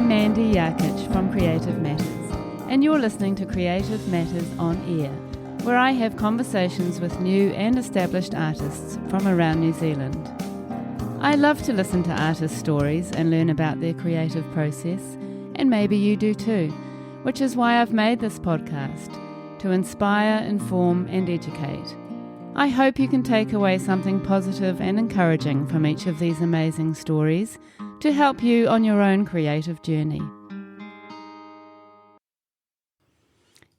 Mandy Yarkich from Creative Matters, and you're listening to Creative Matters on Air, where I have conversations with new and established artists from around New Zealand. I love to listen to artists' stories and learn about their creative process, and maybe you do too, which is why I've made this podcast, to inspire, inform and educate. I hope you can take away something positive and encouraging from each of these amazing stories to help you on your own creative journey.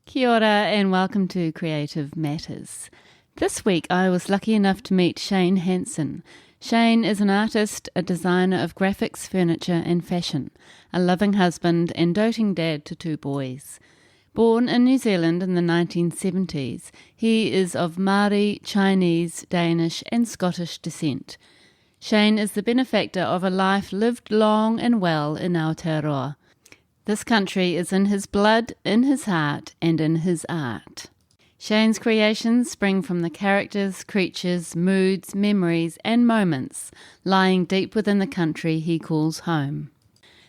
Kia ora and welcome to Creative Matters. This week I was lucky enough to meet Shane Hansen. Shane is an artist, a designer of graphics, furniture and fashion, a loving husband and doting dad to 2 boys. Born in New Zealand in the 1970s, he is of Māori, Chinese, Danish and Scottish descent. Shane is the benefactor of a life lived long and well in Aotearoa. This country is in his blood, in his heart and in his art. Shane's creations spring from the characters, creatures, moods, memories and moments lying deep within the country he calls home.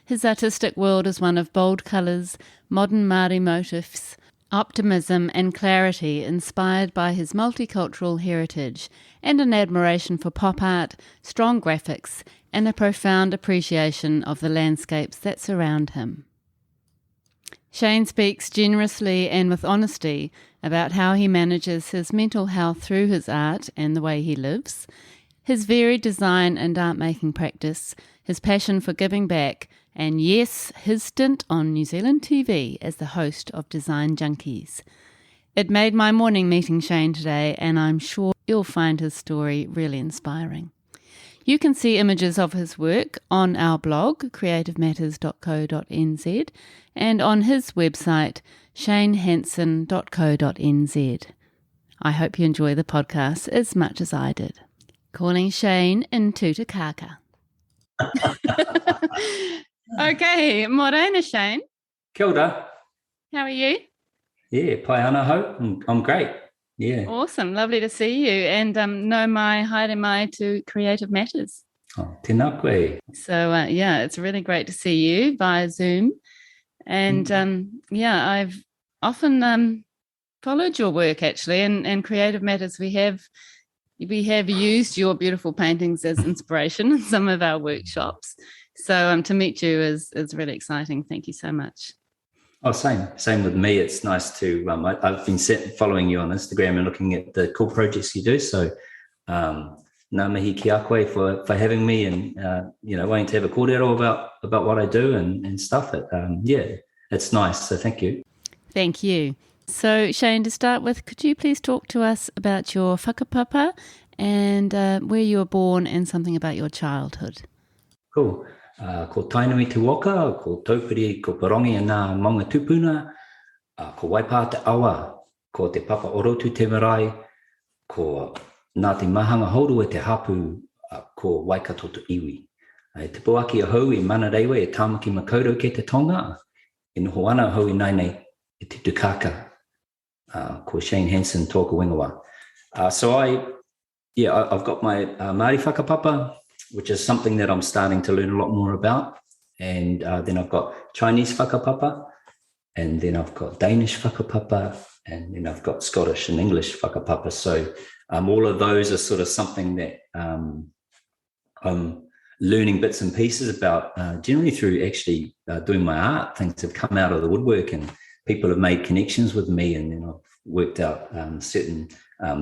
His artistic world is one of bold colours, modern Māori motifs, optimism and clarity inspired by his multicultural heritage and an admiration for pop art, strong graphics and a profound appreciation of the landscapes that surround him. Shane speaks generously and with honesty about how he manages his mental health through his art and the way he lives, his varied design and art-making practice, his passion for giving back, and yes, his stint on New Zealand TV as the host of Design Junkies. It made my morning meeting Shane today, and I'm sure you'll find his story really inspiring. You can see images of his work on our blog, creativematters.co.nz, and on his website, shanehansen.co.nz. I hope you enjoy the podcast as much as I did. Calling Shane in Tutakaka. Okay, morena Shane. Kia ora. How are you? Yeah, pai ana ho. I'm great. Yeah. Awesome, lovely to see you, and no mai haere mai to Creative Matters. Oh, tēnā koe. So it's really great to see you via Zoom, and I've often followed your work actually, and Creative Matters. We have used your beautiful paintings as inspiration in some of our workshops. So to meet you is really exciting. Thank you so much. Oh, same with me. It's nice to. I've been following you on Instagram and looking at the cool projects you do. So, ngā mihi ki a koe for having me and wanting to have a kōrero about what I do and stuff. It's nice. So thank you. Thank you. So Shane, to start with, could you please talk to us about your whakapapa and where you were born and something about your childhood? Cool. Ko Tainui te waka, ko taupiri, ko parongi a nā maunga tupuna, ko waipā te awa, ko te papa orotu te marae, ko Ngaati Mahanga hauru e te hapu, ko waikatoto iwi. Te puaki a hou I mana reiwa e tāmaki makaurau ke te tonga, e noho ana hou I nainei e te tukaka, ko Shane Hansen tōka wingawa. So I've got my Māori whakapapa, which is something that I'm starting to learn a lot more about. And then I've got Chinese whakapapa, and then I've got Danish whakapapa, and then I've got Scottish and English whakapapa. So all of those are sort of something that I'm learning bits and pieces about generally through actually doing my art. Things have come out of the woodwork and people have made connections with me, and then I've worked out certain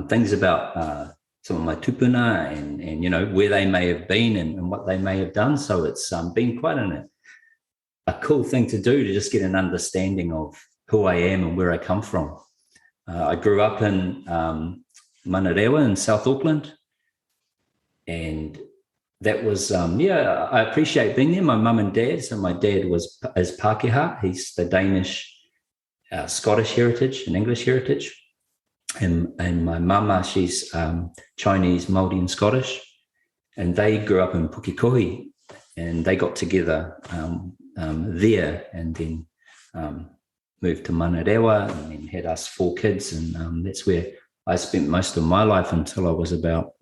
things about some of my tupuna and where they may have been and what they may have done. So it's been quite a cool thing to do, to just get an understanding of who I am and where I come from. I grew up in Manarewa in South Auckland, and that was I appreciate being there. My mum and dad. So my dad is Pākehā. He's the Danish, Scottish heritage and English heritage. And my mama, she's Chinese, Māori and Scottish, and they grew up in Pukekohe, and they got together there and then moved to Manarewa and then had us 4 kids, and that's where I spent most of my life until I was about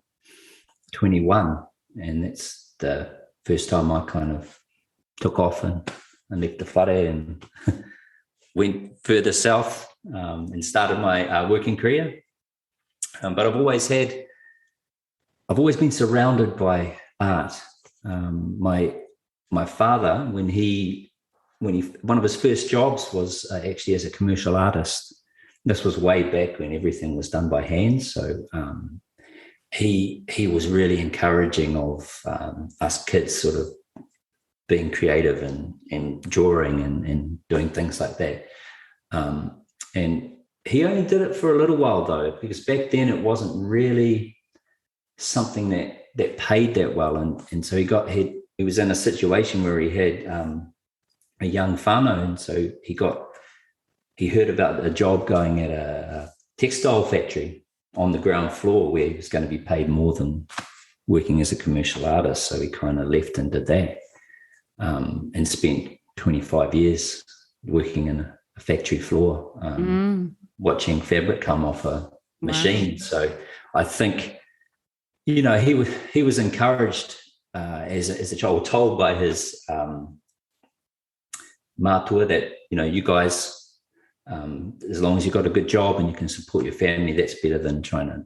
21, and that's the first time I kind of took off and and left the whare and went further south and started my working career. But I've always been surrounded by art. My father, when one of his first jobs was actually as a commercial artist. This was way back when everything was done by hand. So he was really encouraging of us kids sort of being creative and drawing and doing things like that. And he only did it for a little while though, because back then it wasn't really something that paid that well. And so he was in a situation where he had a young whānau, and so he heard about a job going at a textile factory on the ground floor where he was going to be paid more than working as a commercial artist. So he kind of left and did that and spent 25 years working in a factory floor, watching fabric come off a machine. Wow. So I think, he was encouraged as a child, told by his mātua that, you guys, as long as you've got a good job and you can support your family, that's better than trying to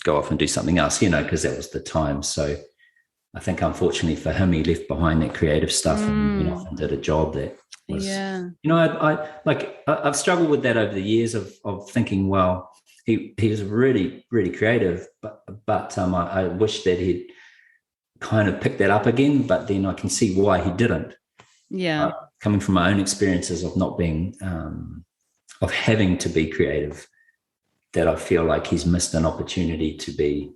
go off and do something else, because that was the time. So I think, unfortunately for him, he left behind that creative stuff and went off and did a job that was, I've struggled with that over the years of thinking, well, he was really, really creative, but I wish that he'd kind of picked that up again, but then I can see why he didn't. Yeah. Coming from my own experiences of not being, of having to be creative, that I feel like he's missed an opportunity to be,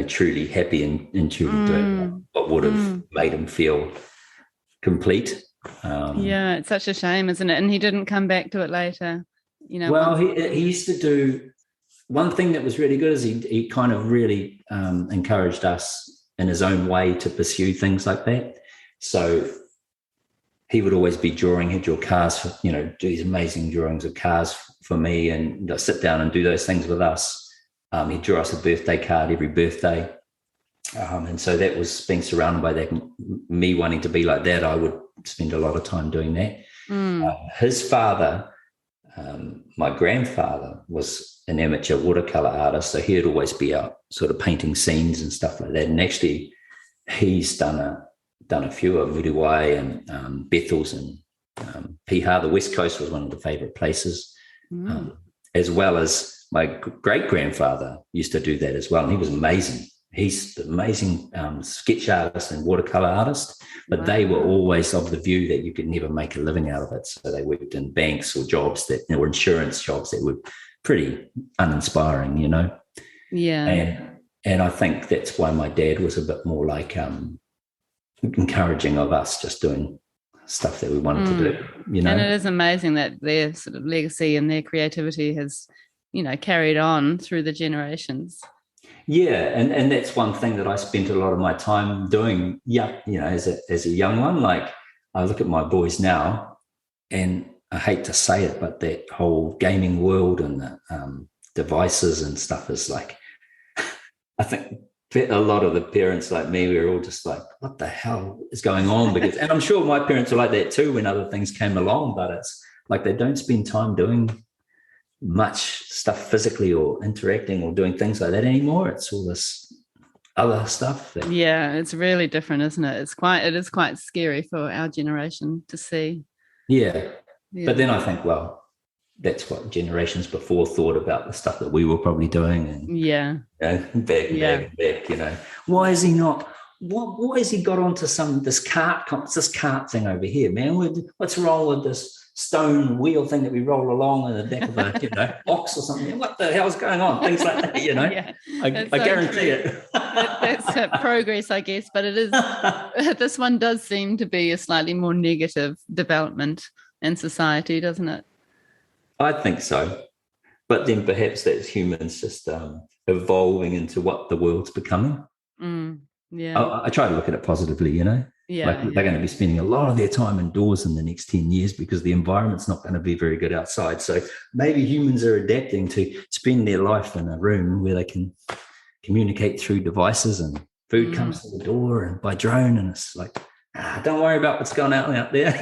truly happy and truly doing what would have made him feel complete. Yeah, it's such a shame, isn't it? And he didn't come back to it later. Well, he used to do one thing that was really good is he kind of really encouraged us in his own way to pursue things like that. So he would always be drawing. He'd draw cars, do these amazing drawings of cars for me and sit down and do those things with us. He'd draw us a birthday card every birthday. And so that was being surrounded by that, me wanting to be like that. I would spend a lot of time doing that. His father, my grandfather, was an amateur watercolor artist. So he'd always be out sort of painting scenes and stuff like that. And actually he's done a few of Muruwai and Bethel's and Piha. The West Coast was one of the favourite places, as well as my great-grandfather used to do that as well. And he was amazing. He's an amazing sketch artist and watercolour artist, but they were always of the view that you could never make a living out of it. So they worked in banks or jobs or insurance jobs that were pretty uninspiring, Yeah. And I think that's why my dad was a bit more like encouraging of us just doing stuff that we wanted to do, And it is amazing that their sort of legacy and their creativity has, carried on through the generations. Yeah, and that's one thing that I spent a lot of my time doing. Yeah, as a young one, like I look at my boys now, and I hate to say it, but that whole gaming world and the devices and stuff is like, I think a lot of the parents like me, we were all just like, what the hell is going on? And I'm sure my parents were like that too when other things came along, but it's like they don't spend time doing much stuff physically or interacting or doing things like that anymore. It's all this other stuff. It's really different, isn't it? It is quite scary for our generation to see. Yeah. But then I think, well, that's what generations before thought about the stuff that we were probably doing. And back, why is he not? Why has he got onto this cart thing over here, man? What's wrong with this stone wheel thing that we roll along in the back of a box or something? What the hell's going on? Things like that, I guarantee it. That's progress, I guess, but it is. This one does seem to be a slightly more negative development in society, doesn't it? I think so, but then perhaps that's humans just evolving into what the world's becoming. I try to look at it positively, they're going to be spending a lot of their time indoors in the next 10 years because the environment's not going to be very good outside. So maybe humans are adapting to spend their life in a room where they can communicate through devices and food comes to the door and by drone. And it's like, don't worry about what's going on out there.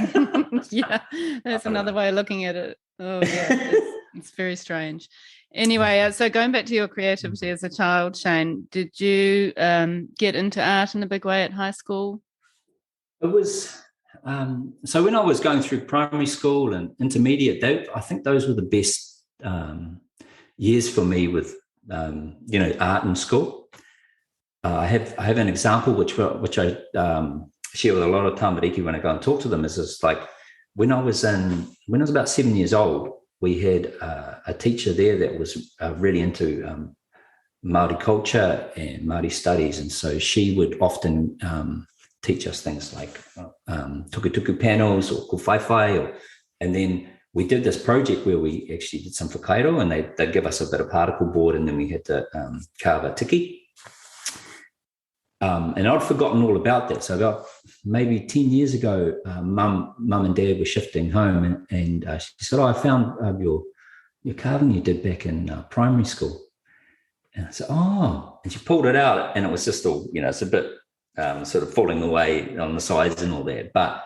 Yeah, that's another way of looking at it. Oh, yeah, it's very strange. Anyway, so going back to your creativity as a child, Shane, did you get into art in a big way at high school? It was so when I was going through primary school and intermediate, I think those were the best years for me with art in school. I have an example which I share with a lot of tamariki when I go and talk to them. Is just like when I was about 7 years old, we had a teacher there that was really into Māori culture and Māori studies, and so she would often teach us things like tukutuku panels or kuwhaiwhai, and then we did this project where we actually did some whakairo, and they'd give us a bit of particle board, and then we had to carve a tiki. And I'd forgotten all about that. So about maybe 10 years ago, mum and dad were shifting home, and she said, I found your carving you did back in primary school. And I said, oh, and she pulled it out, and it was just all, it's a bit sort of falling away on the sides and all that. But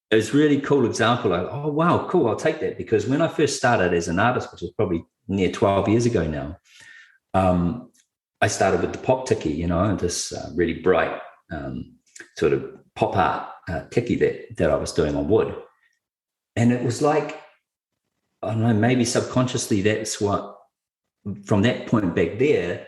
it was a really cool example. Like, oh, wow, cool, I'll take that. Because when I first started as an artist, which was probably near 12 years ago now, I started with the pop tiki, this really bright sort of pop art tiki that I was doing on wood. And it was like, I don't know, maybe subconsciously that's what, from that point back there,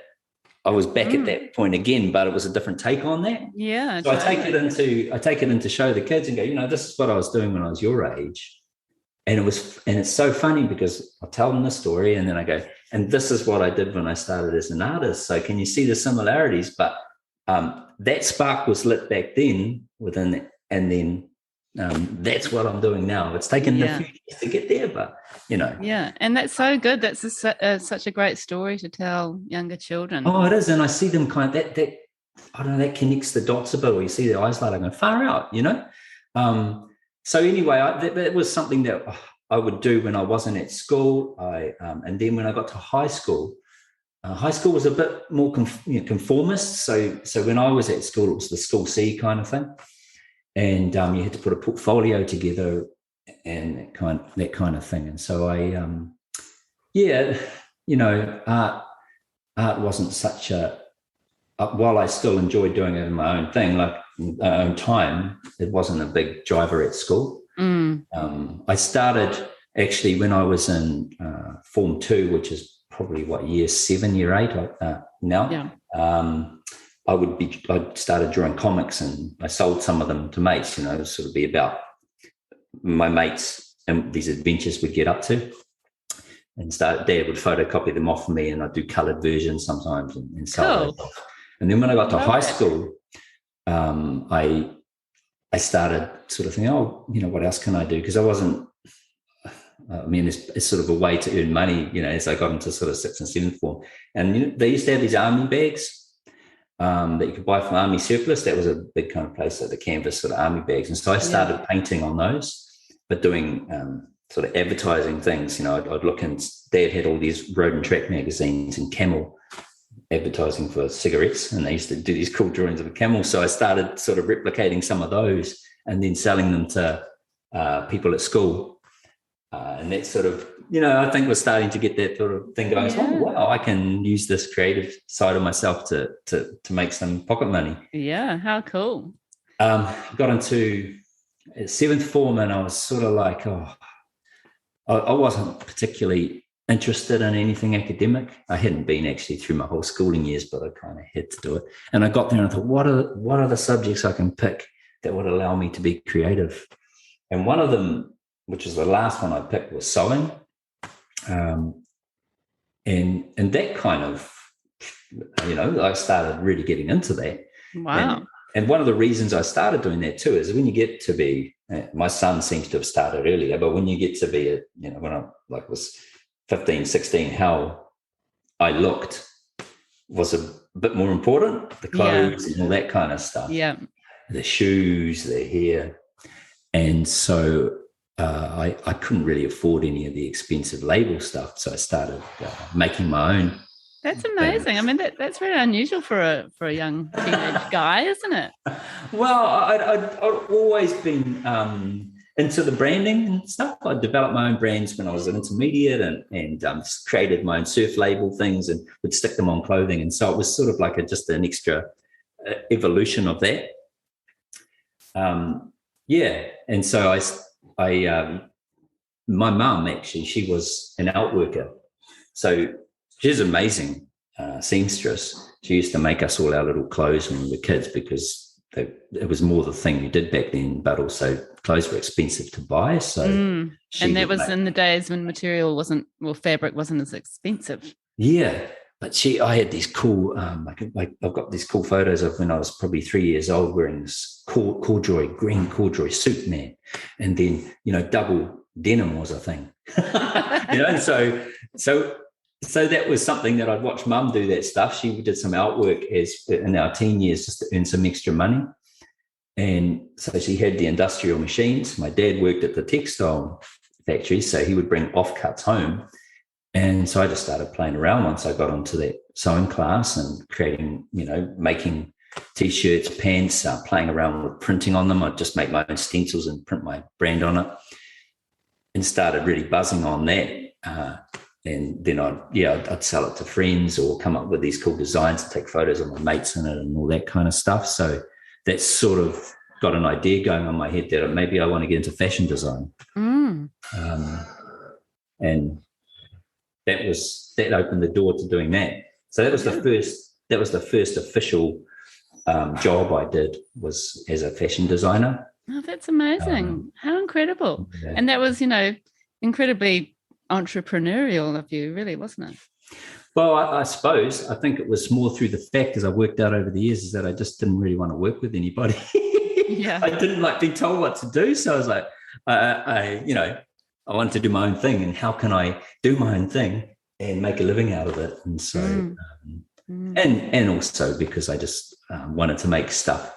I was back at that point again, but it was a different take on that. Yeah. So totally. I take it in to show the kids and go, this is what I was doing when I was your age. And it's so funny because I tell them the story and then I go, and this is what I did when I started as an artist. So can you see the similarities? But that spark was lit back then within it, and then that's what I'm doing now. It's taken a few years to get there, but Yeah, and that's so good. That's such a great story to tell younger children. Oh, it is, and I see them kind of that I don't know, that connects the dots a bit. Or you see their eyes light up and far out, So anyway, that was something that I would do when I wasn't at school. And then when I got to high school was a bit more conformist. So when I was at school, it was the school C kind of thing, and you had to put a portfolio together and that kind of thing. And so art wasn't such a. While I still enjoyed doing it in my own thing, like my own time, it wasn't a big driver at school. I started actually when I was in Form 2, which is probably year 7, year 8 now. Yeah. I started drawing comics, and I sold some of them to mates. To sort of be about my mates and these adventures we'd get up to. And Dad would photocopy them off for me, and I'd do coloured versions sometimes and sell those off. And then when I got to high school, I started sort of thinking, what else can I do? Because I wasn't, it's sort of a way to earn money, as I got into sort of 6th and 7th form. And they used to have these army bags that you could buy from Army Surplus. That was a big kind of place, like the canvas sort of army bags. And so I started painting on those, but doing sort of advertising things. I'd look, and Dad had all these road and track magazines and Camel advertising for cigarettes, and they used to do these cool drawings of a camel. So I started sort of replicating some of those and then selling them to people at school. And that sort of, I think we're starting to get that sort of thing going. Yeah. So, wow, I can use this creative side of myself to make some pocket money. Yeah, how cool. Got into 7th form, and I was sort of like, I wasn't particularly interested in anything academic. I hadn't been actually through my whole schooling years, but I kind of had to do it. And I got there and I thought, what are the subjects I can pick that would allow me to be creative? And one of them, which is the last one I picked, was sewing. And that kind of, I started really getting into that. Wow. And one of the reasons I started doing that too is when you get to be, my son seems to have started earlier, but when you get to be, when I was 15, 16, how I looked was a bit more important. The clothes and all that kind of stuff. Yeah. The shoes, the hair. And so I couldn't really afford any of the expensive label stuff. So I started making my own. That's amazing. Things. I mean, that's really unusual for a young teenage guy, isn't it? Well, I'd always been into the branding and stuff. I developed my own brands when I was an intermediate and created my own surf label things and would stick them on clothing. And so it was sort of like just an extra evolution of that. And so my mum, actually, she was an out worker. So she's amazing seamstress. She used to make us all our little clothes when we were kids because it was more the thing you did back then, but also clothes were expensive to buy. So, and that was in the days when fabric wasn't as expensive. Yeah, but I had these cool. I've got these cool photos of when I was probably 3 years old, wearing this green corduroy suit, man, and then double denim was a thing, and so that was something that I'd watch Mum do that stuff. She did some outwork in our teen years just to earn some extra money. And so she had the industrial machines. My dad worked at the textile factory, so he would bring offcuts home. And so I just started playing around once I got onto that sewing class and creating, making T-shirts, pants, playing around with printing on them. I'd just make my own stencils and print my brand on it and started really buzzing on that. And then I'd sell it to friends or come up with these cool designs and take photos of my mates in it and all that kind of stuff. So that's sort of got an idea going on my head that maybe I want to get into fashion design. And that opened the door to doing that. So that was the first official job I did, was as a fashion designer. Oh, that's amazing. How incredible. Yeah. And that was, incredibly entrepreneurial of you, really, wasn't it? Well, I suppose I think it was more through the fact, as I worked out over the years, is that I just didn't really want to work with anybody. Yeah, I didn't like being told what to do, so I was like, I wanted to do my own thing, and how can I do my own thing and make a living out of it? And so, and also because I just wanted to make stuff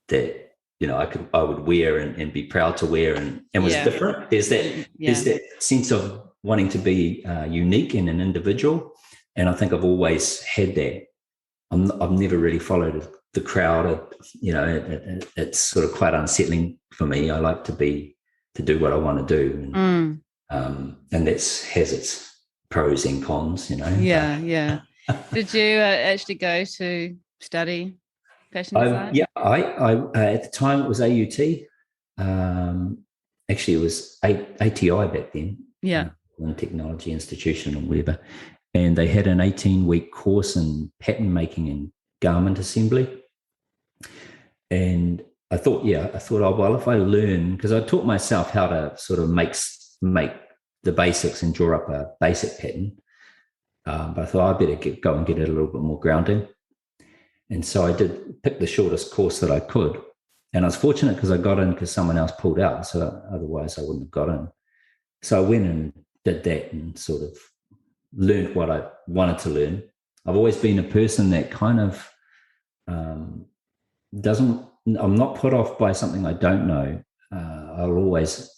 that I would wear and be proud to wear and was different. There's that sense of wanting to be unique and an individual. And I think I've always had that. I've never really followed the crowd. It's sort of quite unsettling for me. I like to do what I want to do. And that has its pros and cons, Yeah. Did you actually go to study fashion design? I at the time it was AUT. Actually, it was ATI back then. Yeah. Technology Institution or whatever, and they had an 18-week course in pattern making and garment assembly. And I thought, oh, well, if I learn, because I taught myself how to sort of make the basics and draw up a basic pattern, but I thought I better go and get it a little bit more grounding. And so I did pick the shortest course that I could, and I was fortunate because I got in because someone else pulled out, so otherwise I wouldn't have got in. So I went and did that and sort of learned what I wanted to learn. I've always been a person that kind of I'm not put off by something I don't know. I'll always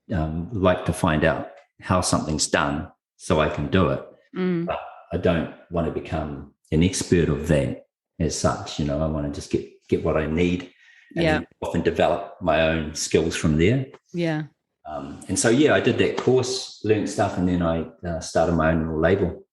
like to find out how something's done so I can do it. But I don't want to become an expert of that as such. I want to just get what I need and then often develop my own skills from there. Yeah. And so, I did that course, learned stuff, and then I started my own little label.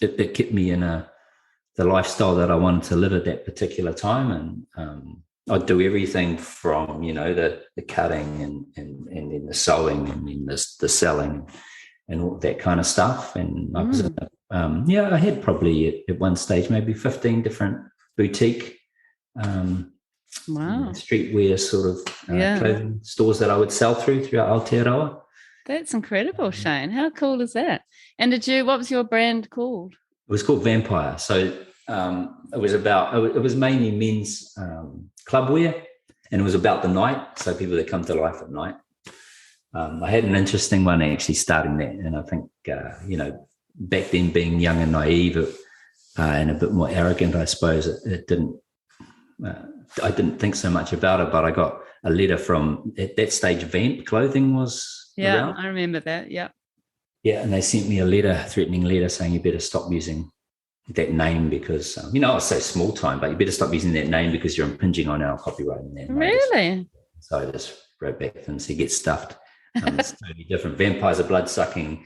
It kept me in the lifestyle that I wanted to live at that particular time. And I'd do everything from, the cutting and then the sewing and then the selling and all that kind of stuff. And I was, I had probably at one stage maybe 15 different boutique streetwear sort of clothing stores that I would sell throughout Aotearoa. That's incredible, Shane. How cool is that? And what was your brand called? It was called Vampire. So it was mainly men's clubwear, and it was about the night. So people that come to life at night. I had an interesting one actually starting that, and I think back then being young and naive and a bit more arrogant, I suppose it didn't. I didn't think so much about it, but I got a letter from, at that stage, Vamp Clothing was around. I remember that. Yeah, and they sent me a threatening letter saying you better stop using that name because, I say small time, but you better stop using that name because you're impinging on our copyright. Really? So I just wrote back and so you get stuffed. It's totally different. Vampires are blood-sucking,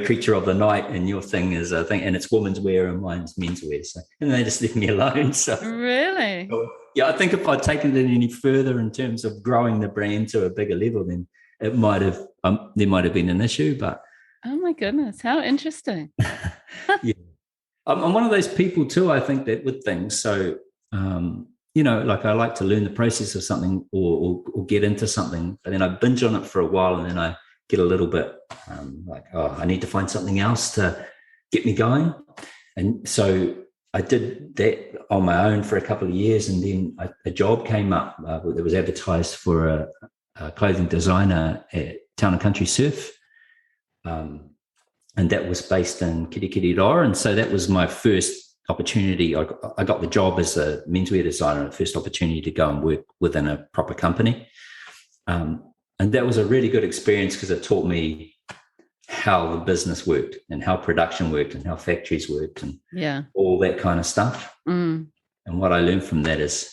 creature of the night, and your thing is a thing, and it's women's wear and mine's men's wear. So, and they just left me alone. So really, yeah, I think if I'd taken it any further in terms of growing the brand to a bigger level, then it might have there might have been an issue. But oh my goodness, how interesting! Yeah, I'm one of those people too. I think that with things, so. Like I like to learn the process of something or get into something, but then I binge on it for a while and then I get a little bit I need to find something else to get me going. And so I did that on my own for a couple of years, and then a job came up that was advertised for a clothing designer at Town and Country Surf. And that was based in Kirikiriroa. And so that was my first opportunity. I got the job as a menswear designer, the first opportunity to go and work within a proper company. And that was a really good experience because it taught me how the business worked and how production worked and how factories worked and all that kind of stuff. And what I learned from that is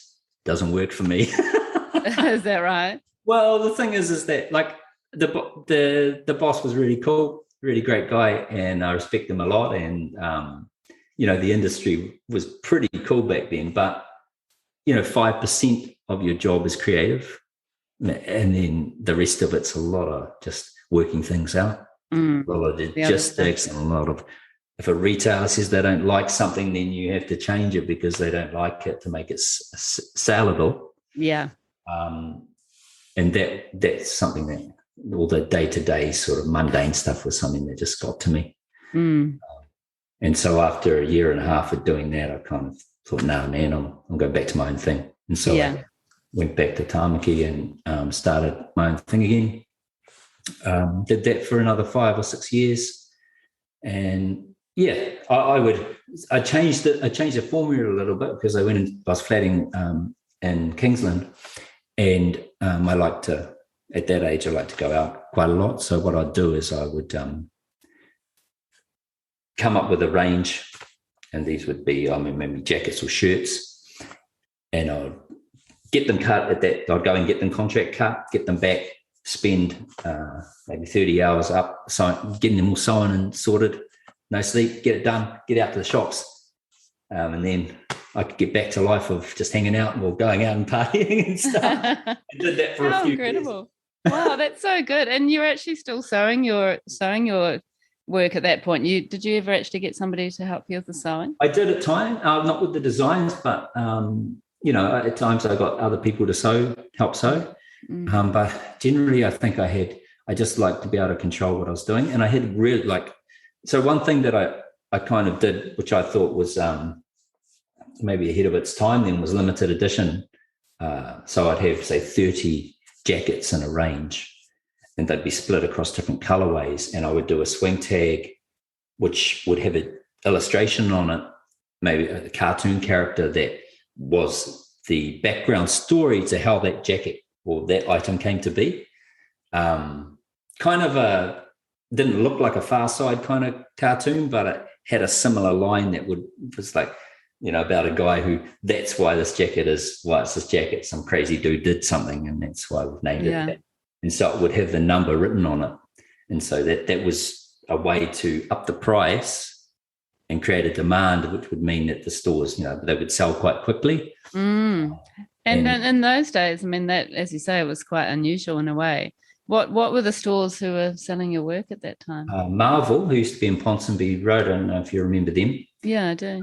it doesn't work for me. Is that right? Well, the thing is that like the boss was really cool, really great guy, and I respect him a lot. And the industry was pretty cool back then, but 5% of your job is creative, and then the rest of it's a lot of just working things out, a lot of logistics, and a lot of, if a retailer says they don't like something, then you have to change it because they don't like it to make it sellable. Yeah. And that's something that all the day-to-day sort of mundane stuff was something that just got to me. And so after a year and a half of doing that, I kind of thought, no, man, I'm going back to my own thing. And so I went back to Tāmaki and started my own thing again. Did that for another 5 or 6 years. And I changed the formula a little bit because I was flatting in Kingsland, and I like to, at that age, I like to go out quite a lot. So what I'd do is I would come up with a range, and these would be, maybe jackets or shirts, and I'd get them cut at that. I'd go and get them contract cut, get them back, spend maybe 30 hours up, getting them all sewn and sorted, no sleep, get it done, get out to the shops, and then I could get back to life of just hanging out or going out and partying and stuff. I did that for a few incredible. Years. Wow, that's so good. And you're actually still sewing your work at that point. Did you ever actually get somebody to help you with the sewing? I did at times, not with the designs, but at times I got other people to help sew. But generally, I think I just like to be able to control what I was doing, and I had really so one thing that I kind of did, which I thought was maybe ahead of its time, then, was limited edition. So I'd have, say, 30 jackets in a range, and they'd be split across different colorways. And I would do a swing tag, which would have an illustration on it, maybe a cartoon character that was the background story to how that jacket or that item came to be. Didn't look like a Far Side kind of cartoon, but it had a similar line that was like, about a guy who, that's why this jacket is, why it's this jacket. Some crazy dude did something, and that's why we've named it that. And so it would have the number written on it. And so that was a way to up the price and create a demand, which would mean that the stores, they would sell quite quickly. And in those days, that, as you say, it was quite unusual in a way. What were the stores who were selling your work at that time? Marvel, who used to be in Ponsonby Road. I don't know if you remember them. Yeah, I do.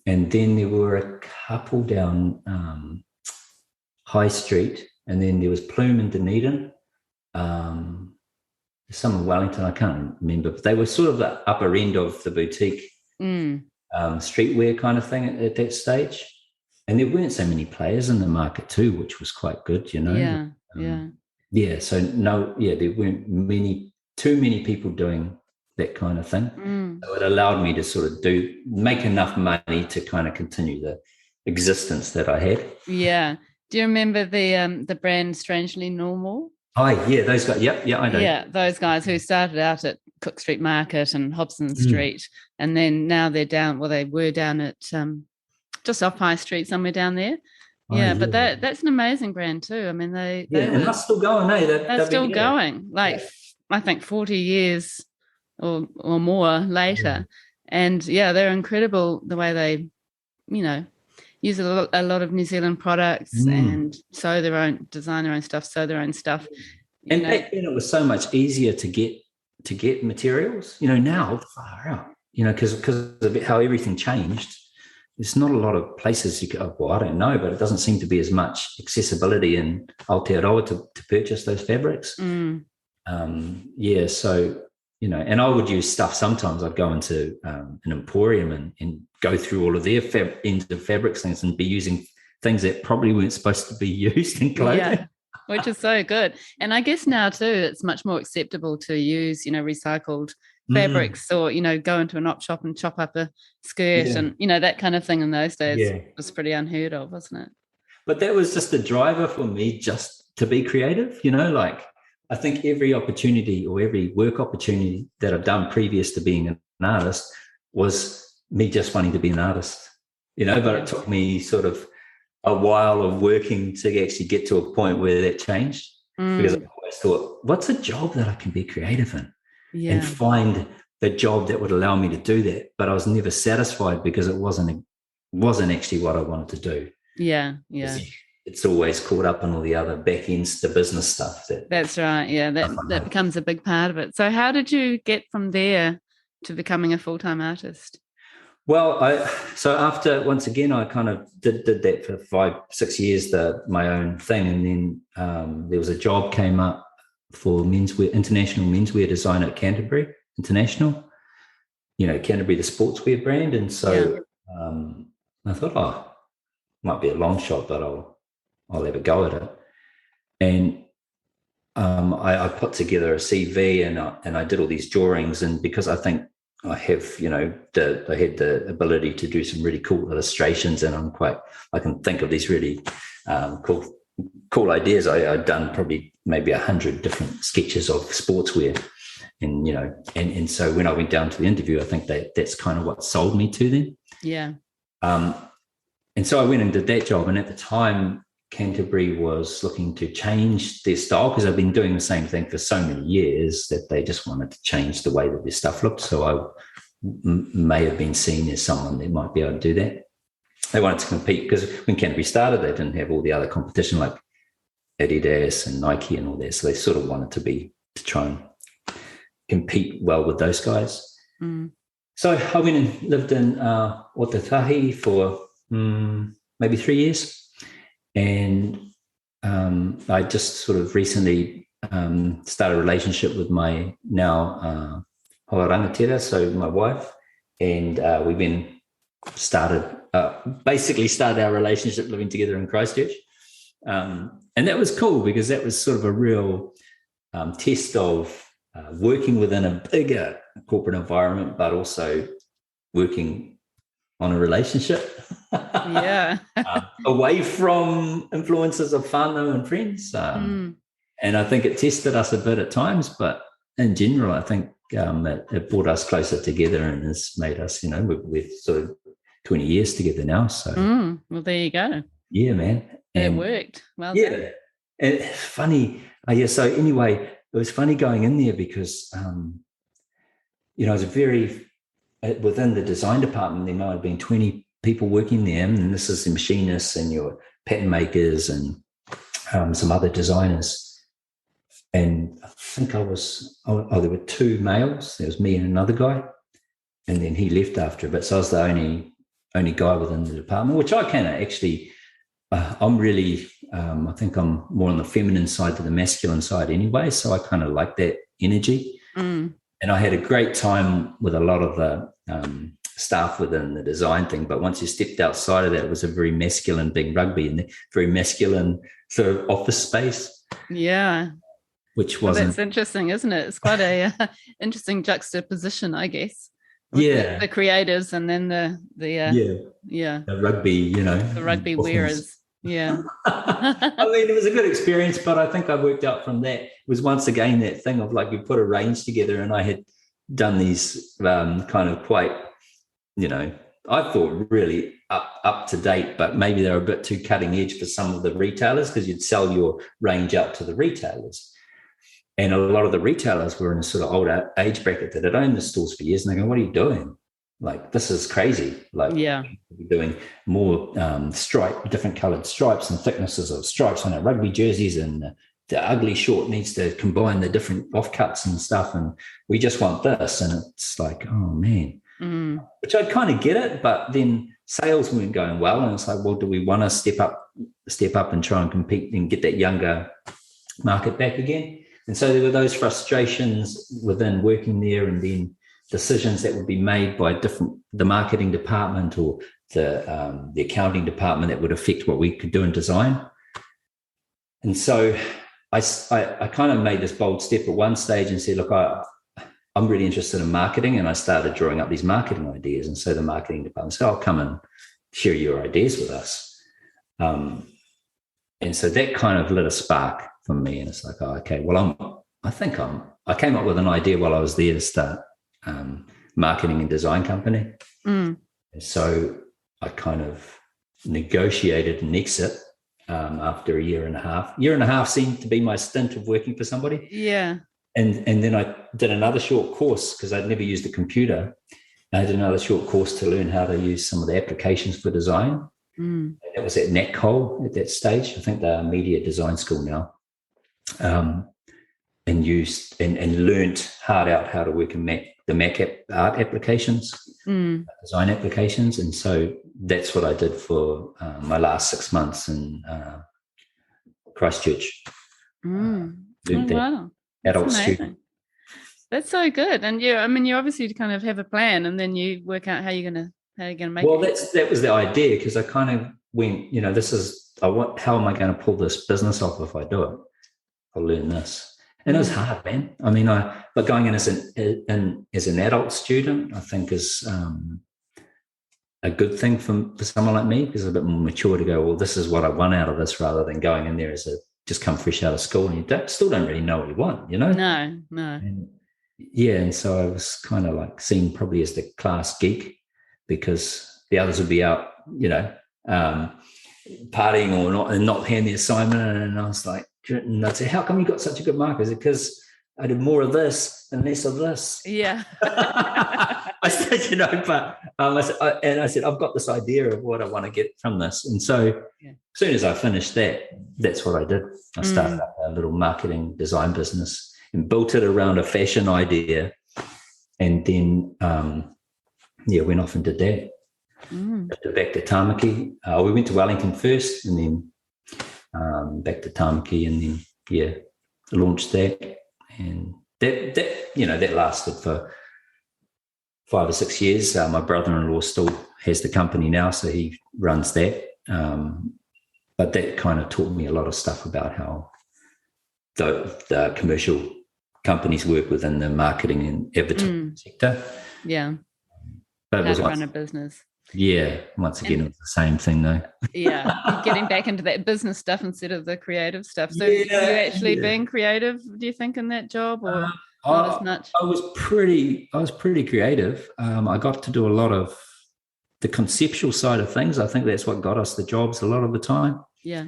And then there were a couple down High Street, and then there was Plume in Dunedin. Some in Wellington, I can't remember, but they were sort of the upper end of the boutique streetwear kind of thing at that stage. And there weren't so many players in the market too, which was quite good, Yeah, so there weren't too many people doing that kind of thing. So it allowed me to sort of make enough money to kind of continue the existence that I had. Yeah. Do you remember the brand Strangely Normal? Oh, yeah, those guys. Yeah, I know. Yeah, those guys who started out at Cook Street Market and Hobson Street, and then now they're down. Well, they were down at just off High Street somewhere down there. Yeah, but that's an amazing brand too. I mean, they and that's still going, eh? They're still going. Like I think 40 years or more later, and they're incredible the way they, use a lot of New Zealand products and design their own stuff, sew their own stuff. And back then it was so much easier to get materials. Now far out. Because of how everything changed. There's not a lot of places you go. Well, I don't know, but it doesn't seem to be as much accessibility in Aotearoa to purchase those fabrics. Mm. So and I would use stuff. Sometimes I'd go into an emporium and go through all of their ends of fabrics things and be using things that probably weren't supposed to be used in clothing. Yeah, which is so good. And I guess now too, it's much more acceptable to use, recycled fabrics or, go into an op shop and chop up a skirt and, that kind of thing in those days was pretty unheard of, wasn't it? But that was just a driver for me just to be creative, I think every opportunity or every work opportunity that I've done previous to being an artist was me just wanting to be an artist, but it took me sort of a while of working to actually get to a point where that changed because I always thought, what's a job that I can be creative in and find the job that would allow me to do that? But I was never satisfied because it wasn't actually what I wanted to do. Yeah. It's always caught up in all the other back ends, the business stuff. That's right. Yeah, that becomes a big part of it. So how did you get from there to becoming a full-time artist? Well, after, once again, I kind of did that for 5-6 years, my own thing. And then there was a job came up for international menswear design at Canterbury International, Canterbury, the sportswear brand. And so I thought, might be a long shot, but I'll have a go at it. And I put together a CV and I did all these drawings. And because I think I have, I had the ability to do some really cool illustrations, and I can think of these really cool ideas. I'd done probably maybe 100 different sketches of sportswear, and and so when I went down to the interview, I think that's kind of what sold me to them. Yeah. And so I went and did that job, and at the time, Canterbury was looking to change their style because I've been doing the same thing for so many years that they just wanted to change the way that their stuff looked. So I may have been seen as someone that might be able to do that. They wanted to compete because when Canterbury started, they didn't have all the other competition like Adidas and Nike and all that. So they sort of wanted to try and compete well with those guys. Mm. So I went and lived in Ōtautahi for maybe 3 years. And I just sort of recently started a relationship with my now rangatira, so my wife, and we've been basically started our relationship living together in Christchurch. And that was cool because that was sort of a real test of working within a bigger corporate environment, but also working on a relationship. Away from influences of whānau and friends. And I think it tested us a bit at times, but in general, I think it brought us closer together and has made us, we're sort of 20 years together now. So, well, there you go. Yeah, man. And it worked. Well done. And it's funny. So anyway, it was funny going in there because, it was within the design department, there might have been 20 people working there, and this is the machinists and your pattern makers and some other designers. And I think there were 2 males. There was me and another guy, and then he left after a bit. So I was the only guy within the department, which I kind of actually, I'm really, I think I'm more on the feminine side than the masculine side anyway. So I kind of like that energy. And I had a great time with a lot of the staff within the design thing. But once you stepped outside of that, it was a very masculine big rugby and very masculine sort of office space. Yeah. Which wasn't. That's interesting, isn't it? It's quite a interesting juxtaposition, I guess. Yeah. The creators and then the rugby, the rugby wearers. Yeah. I mean, it was a good experience, but I think I worked out from that. It was once again that thing of like we put a range together and I had done these kind of quite, I thought really up to date, but maybe they're a bit too cutting edge for some of the retailers, because you'd sell your range out to the retailers. And a lot of the retailers were in a sort of older age bracket that had owned the stores for years, and they go, "What are you doing? Like, this is crazy. Like, Yeah. we're doing more different colored stripes and thicknesses of stripes on our rugby jerseys, and the ugly short needs to combine the different offcuts and stuff. And we just want this." And it's like, oh man, which I kind of get it, but then sales weren't going well. And it's like, well, do we want to step up and try and compete and get that younger market back again? And so there were those frustrations within working there, and then decisions that would be made by the marketing department or the accounting department that would affect what we could do in design. And so I kind of made this bold step at one stage and said, look, I'm really interested in marketing, and I started drawing up these marketing ideas. And so the marketing department said, "I'll come and share your ideas with us." And so that kind of lit a spark for me. And it's like, oh, okay, well, I came up with an idea while I was there to start marketing and design company. And so I kind of negotiated an exit after a year and a half. Year and a half seemed to be my stint of working for somebody. Yeah. And then I did another short course, because I'd never used a computer. I did another short course to learn how to use some of the applications for design. And it was at NatCol at that stage. I think they're a media design school now. And used and learnt hard out how to work in the Mac art applications, design applications. And so that's what I did for my last 6 months in Christchurch. Wow. Adult student. That's so good. And you obviously kind of have a plan, and then you work out how you're gonna make it. Well, that was the idea, because I kind of went, how am I going to pull this business off if I do it? I'll learn this. And it was hard, man. I mean, but going in as an adult student, I think is a good thing for someone like me, because it's a bit more mature to go, well, this is what I want out of this, rather than going in there as just come fresh out of school and you still don't really know what you want, No. And so I was kind of like seen probably as the class geek, because the others would be out, partying or not, and not hand the assignment. And I was like, and I'd say, how come you got such a good mark? Is it because I did more of this and less of this? Yeah. I said, but I said, I've got this idea of what I want to get from this. And so as soon as I finished that's what I did. I started up a little marketing design business and built it around a fashion idea. And then, went off and did that. Back to Tamaki. We went to Wellington first, and then back to Tamaki, and then launched that, and that lasted for 5 or 6 years. My brother-in-law still has the company now, so he runs that. But that kind of taught me a lot of stuff about how the commercial companies work within the marketing and advertising sector. Yeah, but it was run a business. Yeah, once again, it was the same thing though. Yeah, getting back into that business stuff instead of the creative stuff. So you actually being creative, do you think, in that job, or not as much? I was pretty creative. I got to do a lot of the conceptual side of things. I think that's what got us the jobs a lot of the time. Yeah.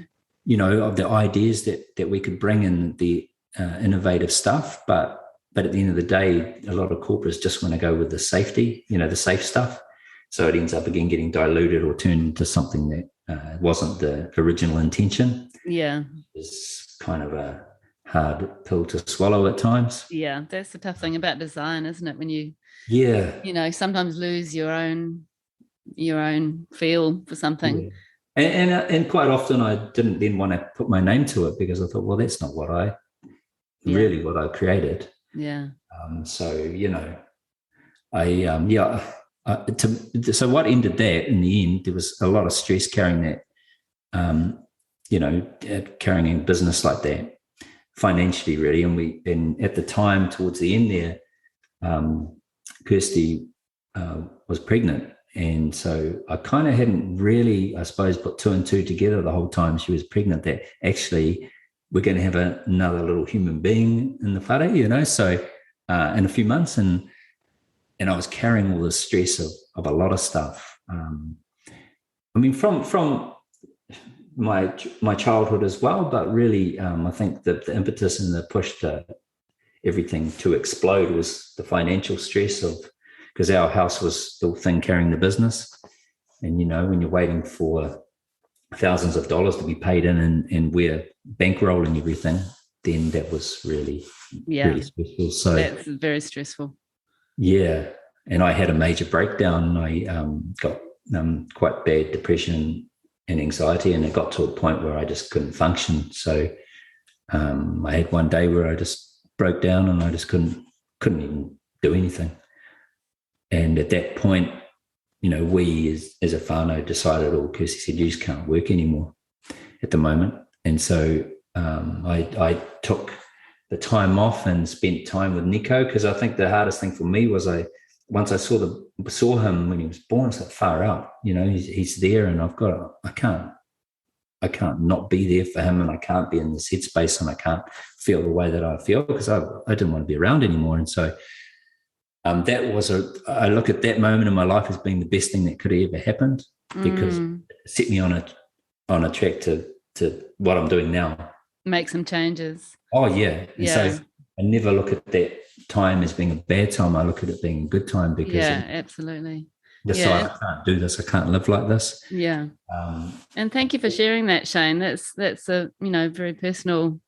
Of the ideas that we could bring in, the innovative stuff. But at the end of the day, a lot of corporates just want to go with the safety, the safe stuff. So it ends up again getting diluted or turned into something that wasn't the original intention. Yeah. It's kind of a hard pill to swallow at times. Yeah, that's the tough thing about design, isn't it? When you sometimes lose your own feel for something. Yeah. And quite often I didn't then want to put my name to it, because I thought, well, that's not what I created. Yeah. So what ended that, in the end, there was a lot of stress carrying that, carrying a business like that financially, really. And at the time, towards the end there, Kirsty was pregnant. And so I kind of hadn't really, I suppose, put two and two together the whole time she was pregnant, that actually we're going to have another little human being in the whare, so in a few months. And I was carrying all the stress of a lot of stuff. I mean, from my childhood as well, but really, I think that the impetus and the push to everything to explode was the financial stress because our house was the thing carrying the business. And, when you're waiting for thousands of dollars to be paid in and we're bankrolling everything, then that was really stressful. So that's very stressful. Yeah. And I had a major breakdown. I got quite bad depression and anxiety, and it got to a point where I just couldn't function. So I had one day where I just broke down and I just couldn't even do anything. And at that point, we as a whānau decided, Kirsty said, you just can't work anymore at the moment. And so I took the time off and spent time with Nico, because I think the hardest thing for me was once I saw him when he was born, it's like far out, he's there, and I can't not be there for him, and I can't be in this headspace, and I can't feel the way that I feel because I didn't want to be around anymore. And so I look at that moment in my life as being the best thing that could have ever happened, because it set me on a track to what I'm doing now. Make some changes. Oh yeah. And so I never look at that time as being a bad time. I look at it being a good time, because absolutely. I can't do this. I can't live like this. Yeah. And thank you for sharing that, Shane. That's a very personal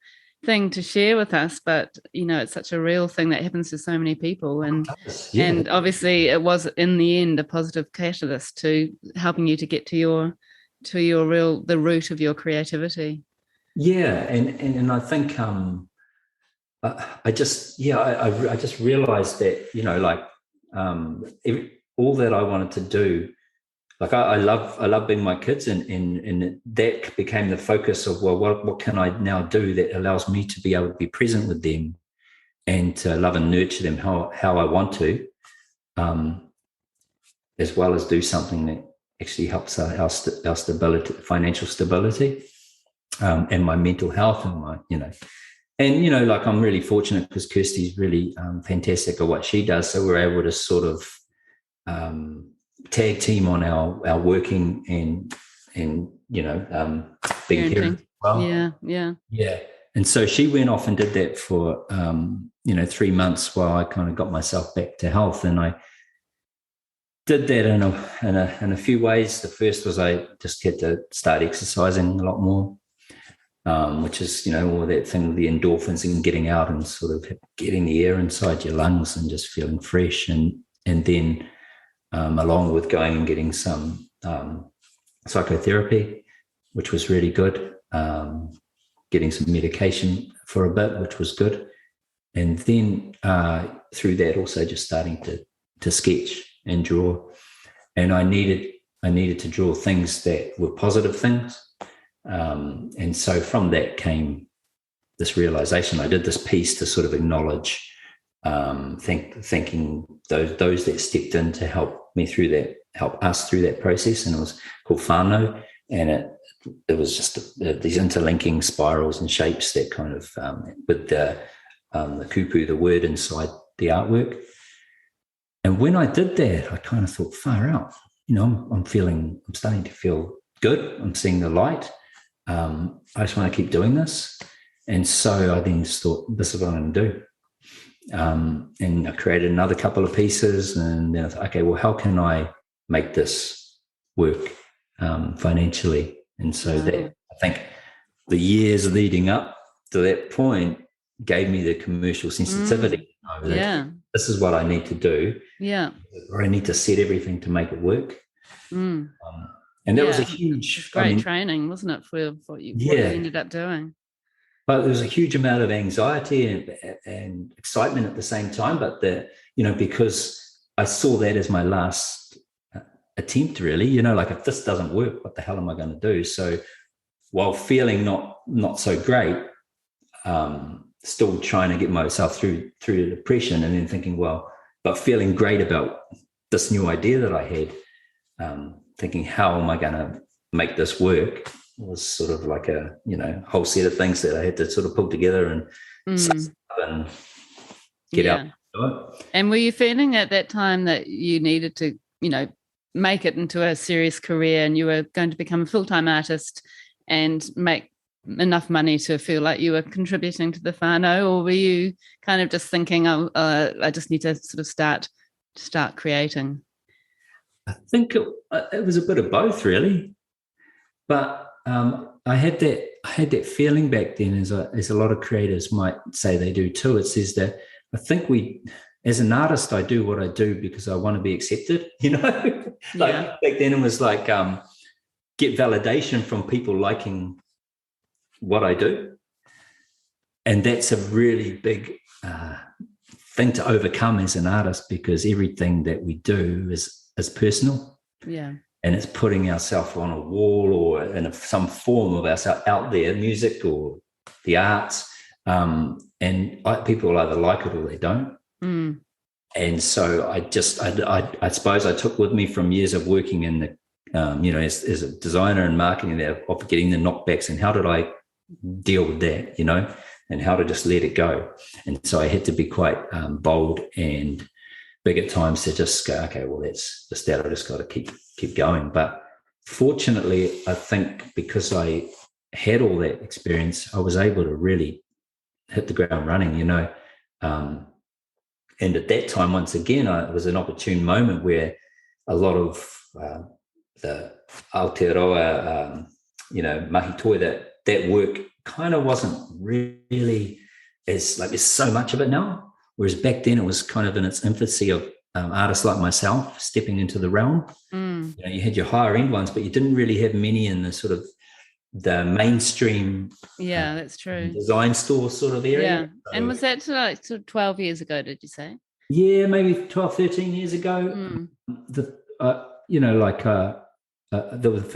thing to share with us, but it's such a real thing that happens to so many people, and obviously it was in the end a positive catalyst to helping you to get to the root of your creativity. And I think I just realized that all that I wanted to do, like I love being my kids, and that became the focus of, well, what can I now do that allows me to be able to be present with them and to love and nurture them how I want to, as well as do something that actually helps our stability, financial stability, and my mental health, and my like I'm really fortunate because Kirsty's really fantastic at what she does, so we're able to sort of tag team on our working and being here as well. Yeah. And so she went off and did that for 3 months while I kind of got myself back to health, and I did that in a few ways. The first was I just had to start exercising a lot more, which is all that thing with the endorphins and getting out and sort of getting the air inside your lungs and just feeling fresh, and then along with going and getting some psychotherapy, which was really good, getting some medication for a bit, which was good, and then through that also just starting to sketch and draw. And I needed to draw things that were positive things, and so from that came this realization. I did this piece to sort of acknowledge thanking those that stepped in to help us through that process, and it was called whānau, and it was just these interlinking spirals and shapes that kind of with the kupu, the word inside the artwork. And when I did that, I kind of thought, far out, I'm starting to feel good. I'm seeing the light. I just want to keep doing this. And so I then just thought, this is what I'm going to do. And I created another couple of pieces, and then I thought, okay, well, how can I make this work financially? And so that, I think the years leading up to that point gave me the commercial sensitivity. This is what I need to do. Yeah. Or I need to set everything to make it work. And that was a huge... great training, wasn't it, for what you ended up doing? But there was a huge amount of anxiety and excitement at the same time. But because I saw that as my last attempt, really, like if this doesn't work, what the hell am I going to do? So while feeling not so great, still trying to get myself through the depression, and then thinking, but feeling great about this new idea that I had, thinking, how am I going to make this work? Was sort of like a whole set of things that I had to sort of pull together and get out And were you feeling at that time that you needed to, make it into a serious career and you were going to become a full-time artist and make enough money to feel like you were contributing to the whānau, or were you kind of just thinking, I just need to sort of start creating? I think it was a bit of both, really. But I had that feeling back then, as a lot of creators might say they do too. It says that I think as an artist, I do what I do because I want to be accepted. Back then it was like get validation from people liking what I do, and that's a really big thing to overcome as an artist, because everything that we do is personal. Yeah. And it's putting ourselves on a wall or in some form of ourselves out there, music or the arts. And people either like it or they don't. Mm. And so I suppose I took with me from years of working in the, as a designer and marketing, of getting the knockbacks, and how did I deal with that, and how to just let it go. And so I had to be quite bold and big at times to just go, okay, well, that's just that. I just got to keep going. But fortunately, I think because I had all that experience, I was able to really hit the ground running, and at that time, once again, it was an opportune moment where a lot of the Aotearoa, mahi toi, that work kind of wasn't really there's so much of it now. Whereas back then it was kind of in its infancy of artists like myself stepping into the realm. Mm. You had your higher end ones, but you didn't really have many in the sort of the mainstream. Yeah, that's true. Design store sort of area. Yeah. And was that sort of 12 years ago, did you say? Yeah, maybe 12, 13 years ago. Mm. The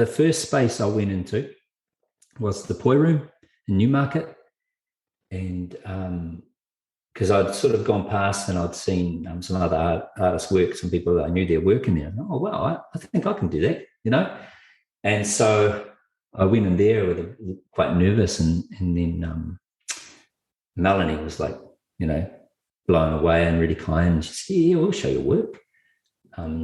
first space I went into was the Poi Room in Newmarket. And because I'd sort of gone past and I'd seen some other artists' work, some people that I knew their work in there. And, oh, wow, I think I can do that, And so I went in there quite nervous, and then Melanie was like, blown away and really kind. And she said, yeah, we'll show your work.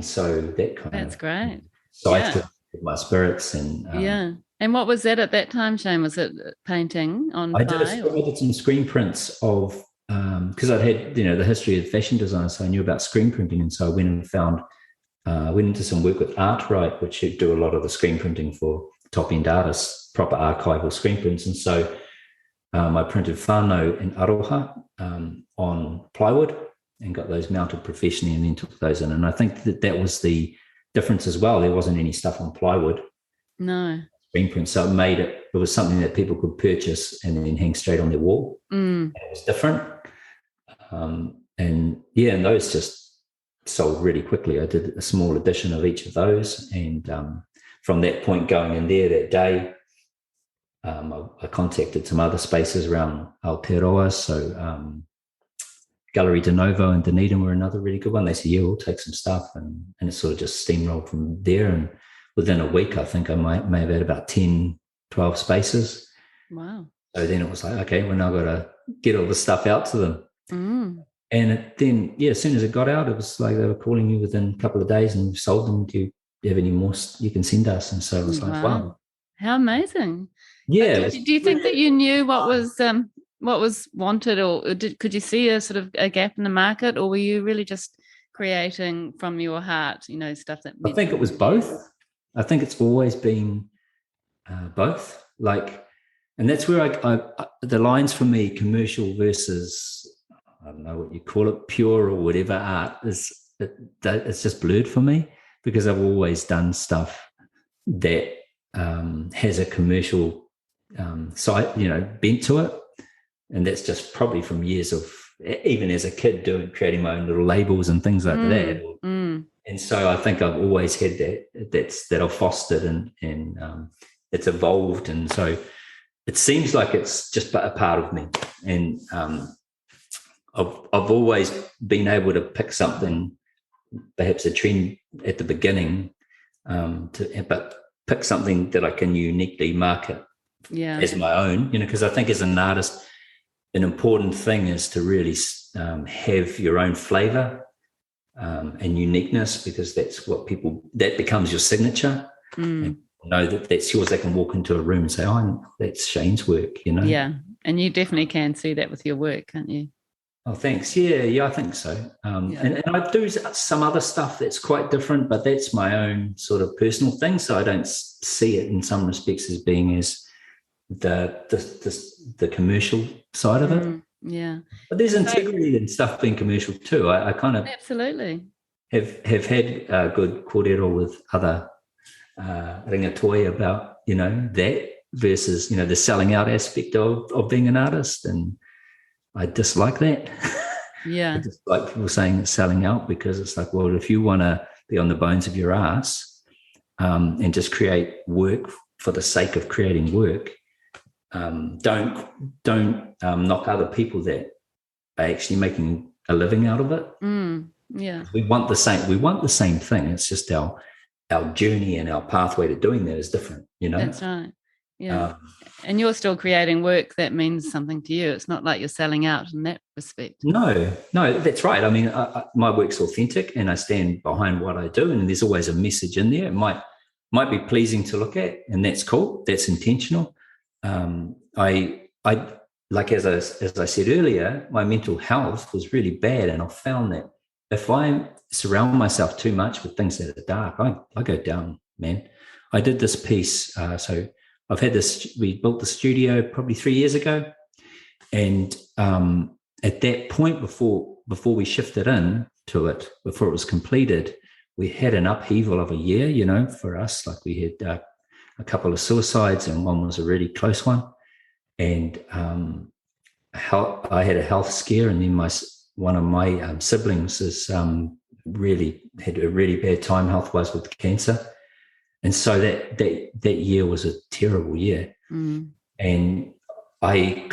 So that kind That's great. Cycled with my spirits. And yeah. And what was that at that time, Shane? Was it painting on I did some screen prints of, because I'd had, the history of fashion design, so I knew about screen printing. And so I went and went into some work with Artwright, which would do a lot of the screen printing for top-end artists, proper archival screen prints. And so I printed whānau and aroha on plywood and got those mounted professionally, and then took those in. And I think that was the difference as well. There wasn't any stuff on plywood. No. Screen print. So it was something that people could purchase and then hang straight on their wall. Mm. It was different. And those just sold really quickly. I did a small edition of each of those. And from that point going in there that day, I contacted some other spaces around Aotearoa. So Gallery De Novo and Dunedin were another really good one. They said, yeah, we'll take some stuff. And it sort of just steamrolled from there. And within a week, I think I may have had about 10, 12 spaces. Wow. So then it was like, okay, we're now got to get all the stuff out to them. Mm. And then, as soon as it got out, it was like they were calling me within a couple of days, and we've sold them. Do you have any more you can send us? And so it was like, wow. How amazing. Yeah. Do you think that you knew what was wanted, or could you see a sort of a gap in the market, or were you really just creating from your heart, stuff that... I think it was both. I think it's always been both. And that's where the lines for me, commercial versus, I don't know what you call it, pure or whatever art, it's just blurred for me, because I've always done stuff that has a commercial side, bent to it. And that's just probably from years of, even as a kid, creating my own little labels and things like that. Mm. And so I think I've always had that I've fostered and it's evolved. And so it seems like it's just a part of me. And I've always been able to pick something, perhaps a trend at the beginning, but pick something that I can uniquely market as my own, because I think as an artist, an important thing is to really have your own flavor and uniqueness, because that's what that becomes your signature. And know that's yours. They can walk into a room and say, "Oh, that's Shane's work," you know. Yeah, and you definitely can see that with your work, can't you? Oh, thanks. Yeah, I think so. And I do some other stuff that's quite different, but that's my own sort of personal thing. So I don't see it in some respects as being as the commercial side of it. Yeah, but there's integrity in stuff being commercial too. I kind of absolutely have had good kōrero with other ringatoi about, you know, that versus, you know, the selling out aspect of being an artist, and I dislike that. Yeah. I just like people saying it's selling out, because it's like, well, if you want to be on the bones of your ass and just create work for the sake of creating work, don't knock other people that are actually making a living out of it. Yeah, we want the same thing. It's just our journey and our pathway to doing that is different, you know. That's right. Yeah. And you're still creating work that means something to you. It's not like you're selling out in that respect. No, that's right. I mean, my work's authentic and I stand behind what I do, and there's always a message in there. It might be pleasing to look at, and that's cool. That's intentional. I like, as I said earlier, my mental health was really bad, and I found that if I surround myself too much with things that are dark, I go down, man. I did this piece, so I've had this, we built the studio probably 3 years ago. And at that point, before we shifted in to it, before it was completed, we had an upheaval of a year, you know, for us. Like, we had a couple of suicides, and one was a really close one. And I had a health scare, and then one of my siblings is really had a really bad time health-wise with cancer. And so that year was a terrible year. And I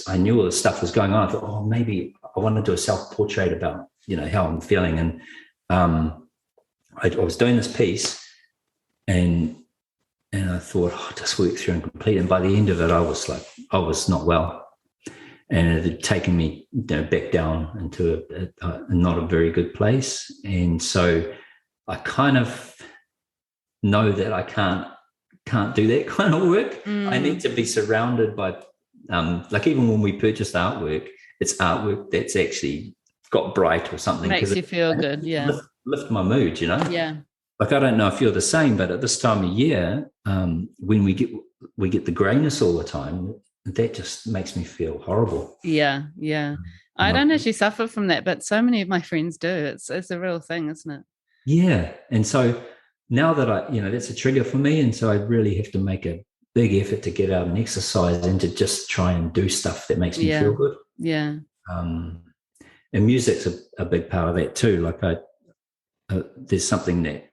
I knew all this stuff was going on. I thought, oh, maybe I want to do a self-portrait about, you know, how I'm feeling. And I was doing this piece, and I thought, oh, just work through and complete. And by the end of it, I was not well. And it had taken me, you know, back down into a not a very good place. And so I kind of know that I can't do that kind of work. I need to be surrounded by, like, even when we purchase artwork, it's artwork that's actually got bright or something. Makes you feel good, yeah. Lift my mood, you know? Yeah. Like, I don't know if you're the same, but at this time of year, when we get the grayness all the time, that just makes me feel horrible. Yeah. I don't actually suffer from that, but so many of my friends do. It's a real thing, isn't it? Yeah. And so now that that's a trigger for me. And so I really have to make a big effort to get out and exercise, and to just try and do stuff that makes me feel good. Yeah. And music's a big part of that too. Like, there's something that,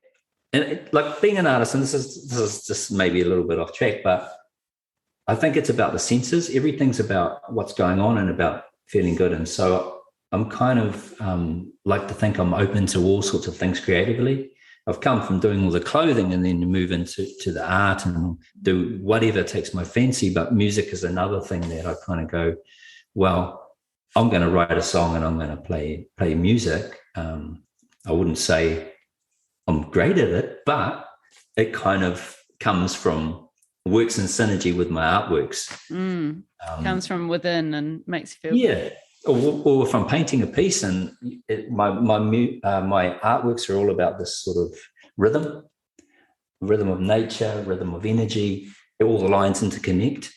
and like being an artist, and this is just maybe a little bit off track, but I think it's about the senses. Everything's about what's going on and about feeling good. And so I'm kind of like to think I'm open to all sorts of things creatively. I've come from doing all the clothing and then move into the art and do whatever takes my fancy. But music is another thing that I kind of go, well, I'm going to write a song and I'm going to play music. I wouldn't say I'm great at it, but it kind of comes from, works in synergy with my artworks. Comes from within and makes you feel good. Or if I'm painting a piece, and my artworks are all about this sort of rhythm of nature, rhythm of energy. All the lines interconnect,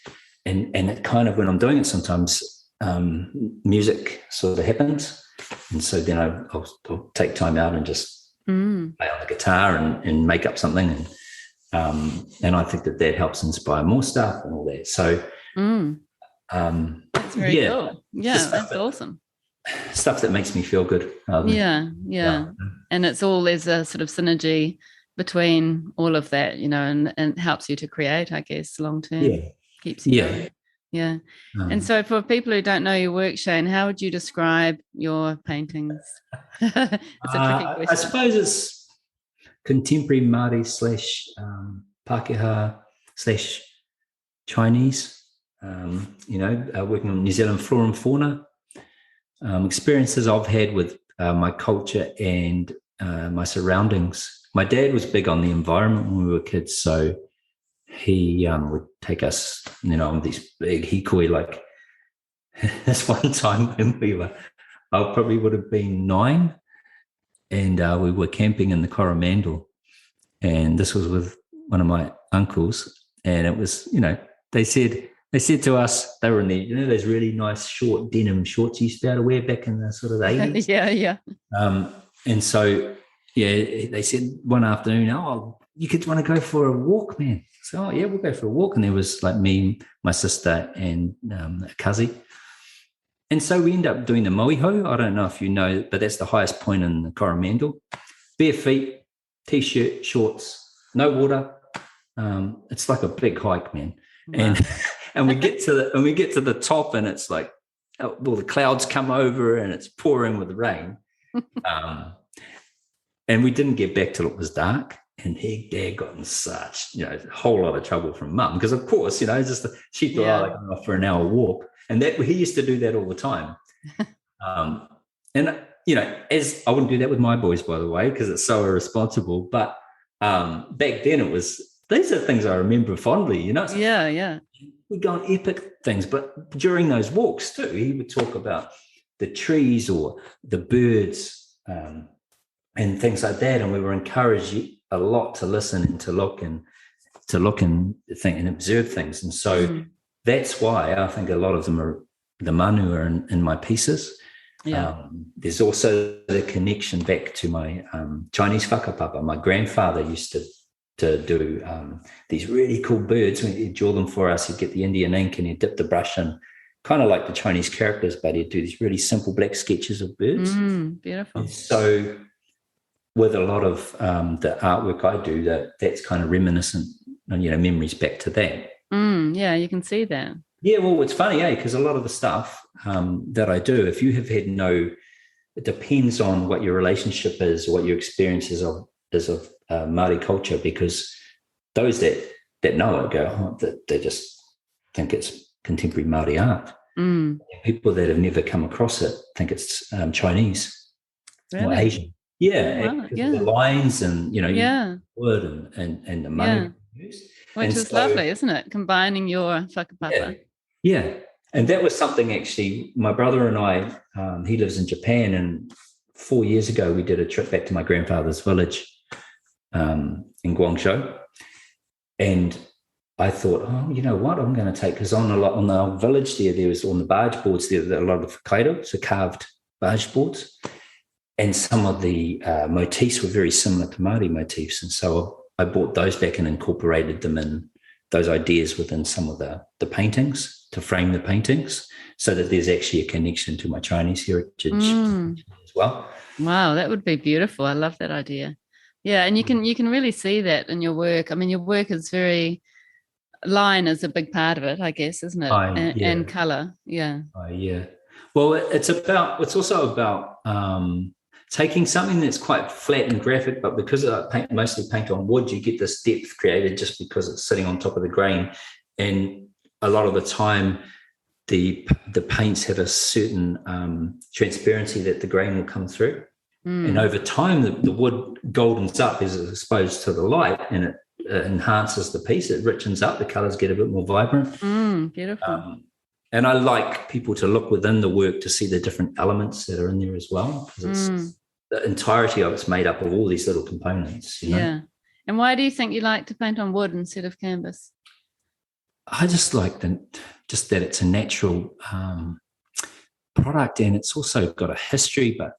and it kind of, when I'm doing it, sometimes music sort of happens, and so then I'll take time out and just play on the guitar and make up something, and I think that helps inspire more stuff and all that. So. That's very cool. Yeah, that's awesome. Stuff that makes me feel good. Yeah. And it's all, there's a sort of synergy between all of that, you know, and helps you to create, I guess, long term. Yeah. Keeps you going. Yeah. And so for people who don't know your work, Shane, how would you describe your paintings? It's a tricky question. I suppose it's contemporary Māori / Pākehā / Chinese. Working on New Zealand flora and fauna. experiences I've had with my culture and my surroundings. My dad was big on the environment when we were kids, so he would take us, on these big hikoi. Like this one time when I probably would have been 9, and we were camping in the Coromandel, and this was with one of my uncles, and it was, they said to us, they were in the, those really nice short denim shorts you used to be able to wear back in the sort of the 80s. Yeah. And so, they said one afternoon, you kids want to go for a walk, man? So, yeah, we'll go for a walk. And there was like me, my sister, and a cousin. And so we end up doing the moiho. I don't know if you know, but that's the highest point in the Coromandel. Bare feet, T-shirt, shorts, no water. It's like a big hike, man. Wow. And we get to the top, and it's like, well, the clouds come over and it's pouring with rain. And we didn't get back till it was dark. And Dad got in such, a whole lot of trouble from Mum, because of course, she thought, they're going off for an hour walk, and that he used to do that all the time. And as I wouldn't do that with my boys, by the way, because it's so irresponsible. But back then, these are things I remember fondly. Yeah. We'd go on epic things, but during those walks too, he would talk about the trees or the birds and things like that, and we were encouraged a lot to listen and to look and think and observe things. And so that's why I think a lot of them are the manu are in my pieces. Yeah. There's also the connection back to my Chinese whakapapa. My grandfather used to do these really cool birds. When he'd draw them for us, he'd get the Indian ink and he'd dip the brush in, kind of like the Chinese characters, but he'd do these really simple black sketches of birds. Beautiful. And so with a lot of the artwork I do, that's kind of reminiscent, memories back to that. Yeah, you can see that. Yeah, well, it's funny, because a lot of the stuff that I do, if you have had it depends on what your relationship is, what your experience is of Māori culture, because those that know it go, they just think it's contemporary Māori art. People that have never come across it think it's Chinese or Asian. Yeah, wow, the lines and wood and the money used. Which is lovely, isn't it? Combining your whakapapa. Yeah. And that was something actually, my brother and I, he lives in Japan, and 4 years ago we did a trip back to my grandfather's village in Guangzhou. And I thought, you know what, I'm going to take, because on the village there was on the barge boards there a lot of whakairo, so carved barge boards. And some of the motifs were very similar to Māori motifs. And so I brought those back and incorporated them in those ideas within some of the paintings to frame the paintings, so that there's actually a connection to my Chinese heritage as well. Wow, that would be beautiful. I love that idea. Yeah, and you can really see that in your work. I mean, your work is line is a big part of it, I guess, isn't it? And colour, yeah. Yeah. Well, it's also about taking something that's quite flat and graphic, but because I mostly paint on wood, you get this depth created just because it's sitting on top of the grain. And a lot of the time, the paints have a certain transparency that the grain will come through. And over time, the wood goldens up as it's exposed to the light, and it enhances the piece. It richens up. The colours get a bit more vibrant. Beautiful. And I like people to look within the work to see the different elements that are in there as well, because the entirety of it's made up of all these little components. Yeah. And why do you think you like to paint on wood instead of canvas? I just like that it's a natural product, and it's also got a history. But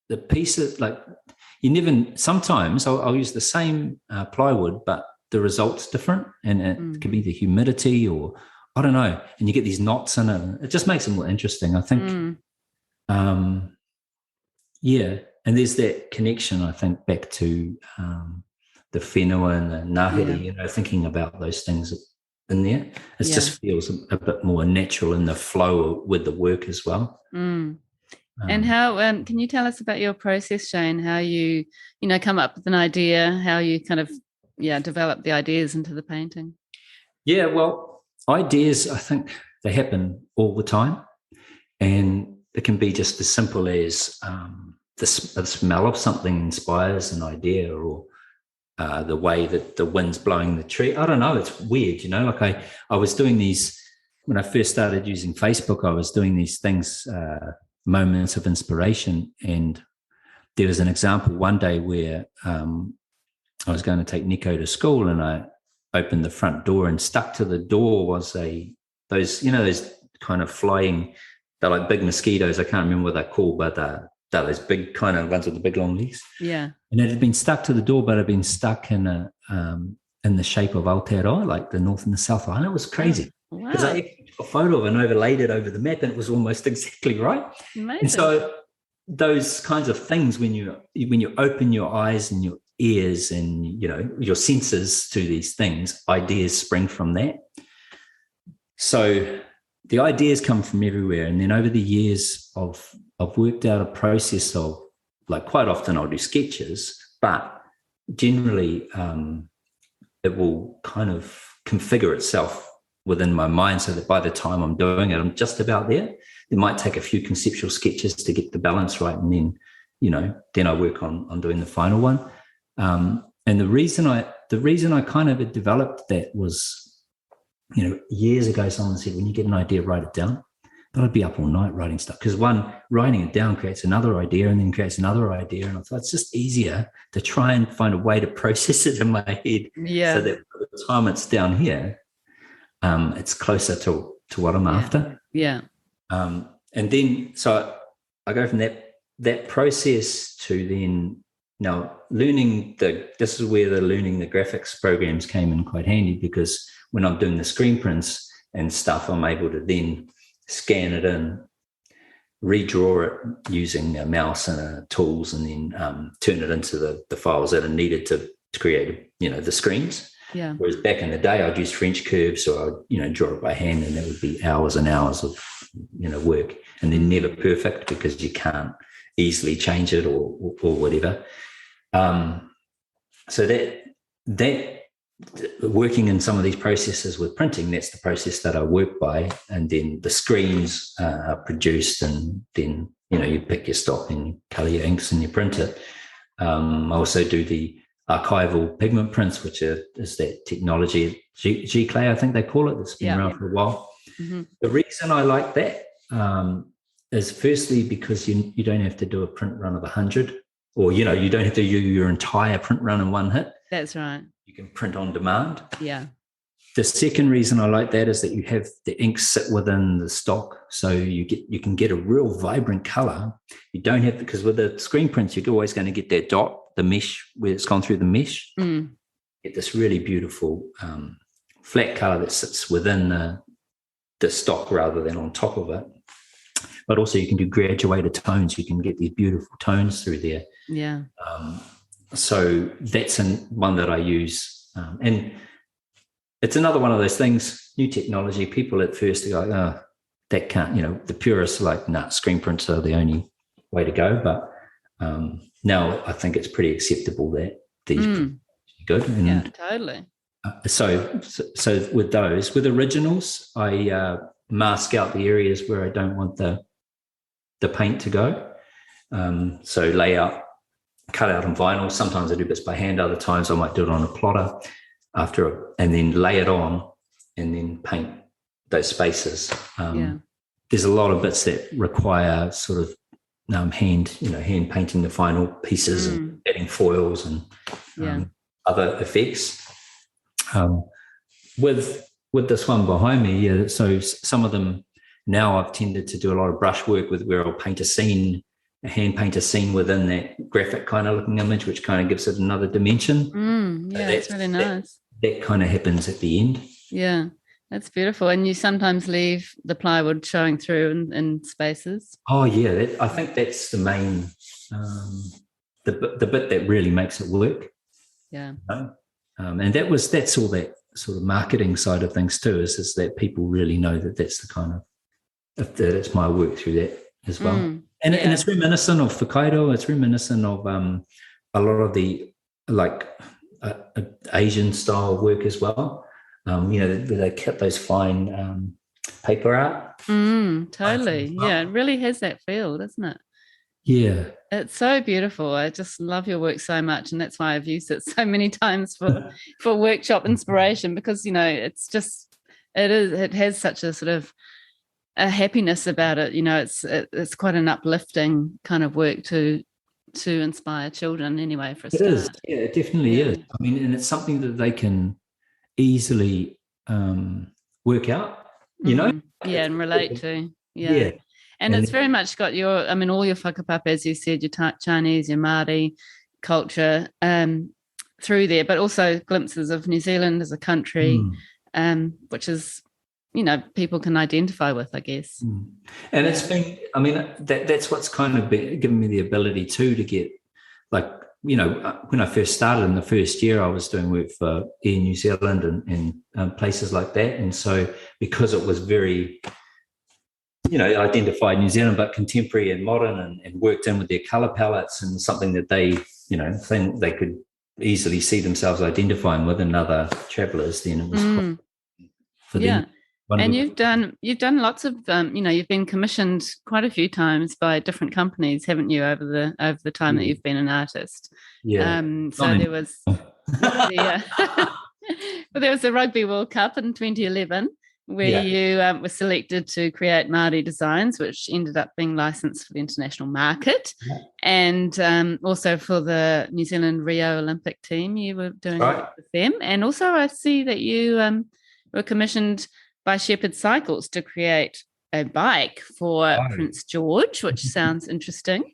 the pieces, like sometimes I'll use the same plywood, but the result's different, and it could be the humidity or I don't know, and you get these knots in it. It just makes it more interesting, I think. And there's that connection, I think, back to the whenua and the ngāhere, thinking about those things in there. It just feels a bit more natural in the flow with the work as well. And how can you tell us about your process, Shane? How you come up with an idea, how you kind of develop the ideas into the painting? Yeah, well, ideas, I think they happen all the time, and it can be just as simple as the smell of something inspires an idea, or the way that the wind's blowing the tree. I don't know. It's weird, Like I was doing these when I first started using Facebook. I was doing these things, moments of inspiration, and there was an example one day where I was going to take Nico to school, and I opened the front door, and stuck to the door was those kind of flying. They're like big mosquitoes. I can't remember what they're called, but they're those big kind of ones with the big long legs. Yeah. And it had been stuck to the door, but it had been stuck in the shape of Aotearoa, like the north and the south island. It was crazy. Because I took a photo of it and overlaid it over the map, and it was almost exactly right. Amazing. And so those kinds of things, when you open your eyes and your ears and your senses to these things, ideas spring from that. So the ideas come from everywhere. And then over the years I've worked out a process of, like, quite often I'll do sketches, but generally it will kind of configure itself within my mind, so that by the time I'm doing it, I'm just about there. It might take a few conceptual sketches to get the balance right, and then I work on doing the final one. And the reason I kind of developed that was, years ago, someone said, when you get an idea, write it down. But I'd be up all night writing stuff, because writing it down creates another idea, and then creates another idea. And I thought it's just easier to try and find a way to process it in my head, so that by the time it's down here, it's closer to what I'm after. Yeah. And then, so I go from that process to then now learning this is where learning the graphics programs came in quite handy, because when I'm doing the screen prints and stuff, I'm able to then scan it in, redraw it using a mouse and tools, and then turn it into the files that are needed to create, the screens. Yeah. Whereas back in the day, I'd use French curves, or I'd, draw it by hand, and that would be hours and hours of, work, and they're never perfect because you can't easily change it or whatever. So that working in some of these processes with printing, that's the process that I work by, and then the screens are produced, and then you pick your stock and you color your inks and you print it. I also do the archival pigment prints, which is that technology, G-clay, I think they call it. It's been around for a while. Mm-hmm. The reason I like that is firstly because you don't have to do a print run of 100, or you don't have to do your entire print run in one hit. That's right. You can print on demand. Yeah. The second reason I like that is that you have the ink sit within the stock, so you can get a real vibrant color. You don't have, because with the screen prints, you're always going to get that dot, the mesh, where it's gone through the mesh. Get this really beautiful flat color that sits within the stock rather than on top of it. But also you can do graduated tones. You can get these beautiful tones through there. Yeah. So that's one that I use, and it's another one of those things, new technology. People at first are like, oh, that can't, the purists are like, nah, screen prints are the only way to go. But now I think it's pretty acceptable that these are good. And yeah, totally. So with those, with originals, I mask out the areas where I don't want the paint to go. So layout, cut out on vinyl. Sometimes I do bits by hand. Other times I might do it on a plotter and then lay it on, and then paint those spaces. There's a lot of bits that require sort of hand painting the final pieces and adding foils and other effects. With this one behind me, so some of them now I've tended to do a lot of brush work with, where I'll paint hand paint a scene within that graphic kind of looking image, which kind of gives it another dimension. That's really nice. That kind of happens at the end. Yeah, that's beautiful. And you sometimes leave the plywood showing through in spaces. Oh yeah, I think that's the main, the bit that really makes it work. Yeah. And that's all that sort of marketing side of things too, is that people really know that that's the kind of, that it's my work through that as well. And it's reminiscent of Whakairo. It's reminiscent of a lot of the Asian style work as well. They kept those fine paper art. Totally. Yeah, it really has that feel, doesn't it? Yeah. It's so beautiful. I just love your work so much, and that's why I've used it so many times for workshop inspiration, because it has such a sort of a happiness about it. It's quite an uplifting kind of work to inspire children anyway, for a start. It is. Yeah, it definitely is. I mean, and it's something that they can easily work out, and relate to. Yeah. And it's very much got all your whakapapa, as you said, your Chinese, your Māori culture through there, but also glimpses of New Zealand as a country, which is, people can identify with, I guess. And it's been, that's what's kind of given me the ability to get, like, when I first started in the first year, I was doing work for Air New Zealand and places like that. And so because it was very, identified New Zealand, but contemporary and modern and worked in with their colour palettes and something that they, think they could easily see themselves identifying with in other travellers, then it was for them. And you've done lots of you've been commissioned quite a few times by different companies, haven't you, over the time that you've been an artist? So there was there was the Rugby World Cup in 2011 where you were selected to create Māori designs, which ended up being licensed for the international market, and also for the New Zealand Rio Olympic team. You were doing it with them, and also I see that you were commissioned by Shepherd Cycles to create a bike for Prince George, which sounds interesting.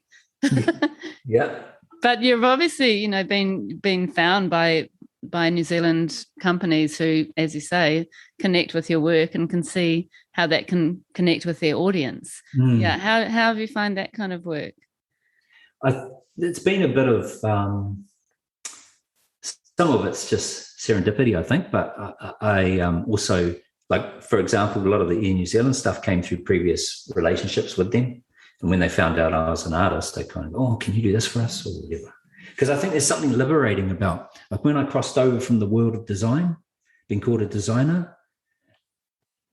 Yeah. But you've obviously, been found by New Zealand companies who, as you say, connect with your work and can see how that can connect with their audience. Yeah. How have you found that kind of work? It's been a bit of some of it's just serendipity, I think, but I also, like, for example, a lot of the Air New Zealand stuff came through previous relationships with them. And when they found out I was an artist, they kind of, can you do this for us or whatever? Because I think there's something liberating about, like, when I crossed over from the world of design, being called a designer,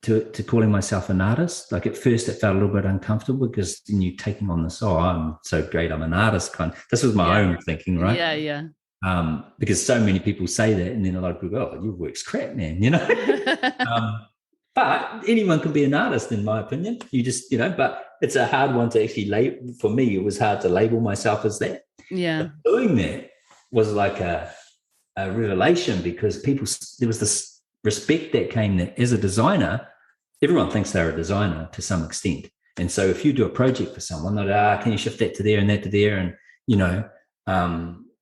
to calling myself an artist. Like, at first it felt a little bit uncomfortable because then you're taking on this, I'm so great, I'm an artist kind. This was my own thinking, right? Yeah. Because so many people say that, and then a lot of people go, your work's crap, man, but anyone can be an artist, in my opinion. You just, but it's a hard one to actually label. For me, it was hard to label myself as that. Yeah. But doing that was like a revelation, because there was this respect that came that as a designer, everyone thinks they're a designer to some extent. And so if you do a project for someone, they're can you shift that to there and that to there? And,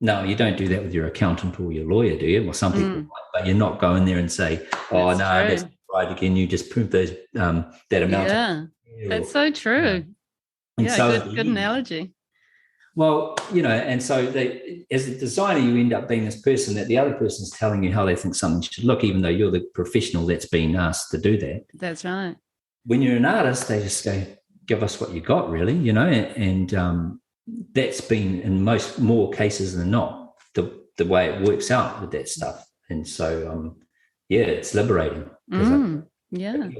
no, you don't do that with your accountant or your lawyer, do you? Well, some people might, but you're not going there and say, that's right again, you just prove those that amount. Yeah, that's so true. And so good analogy. Well, and so as a designer, you end up being this person that the other person's telling you how they think something should look, even though you're the professional that's been asked to do that. That's right. When you're an artist, they just go, give us what you got, really, and that's been, in more cases than not, the way it works out with that stuff. And so, it's liberating. We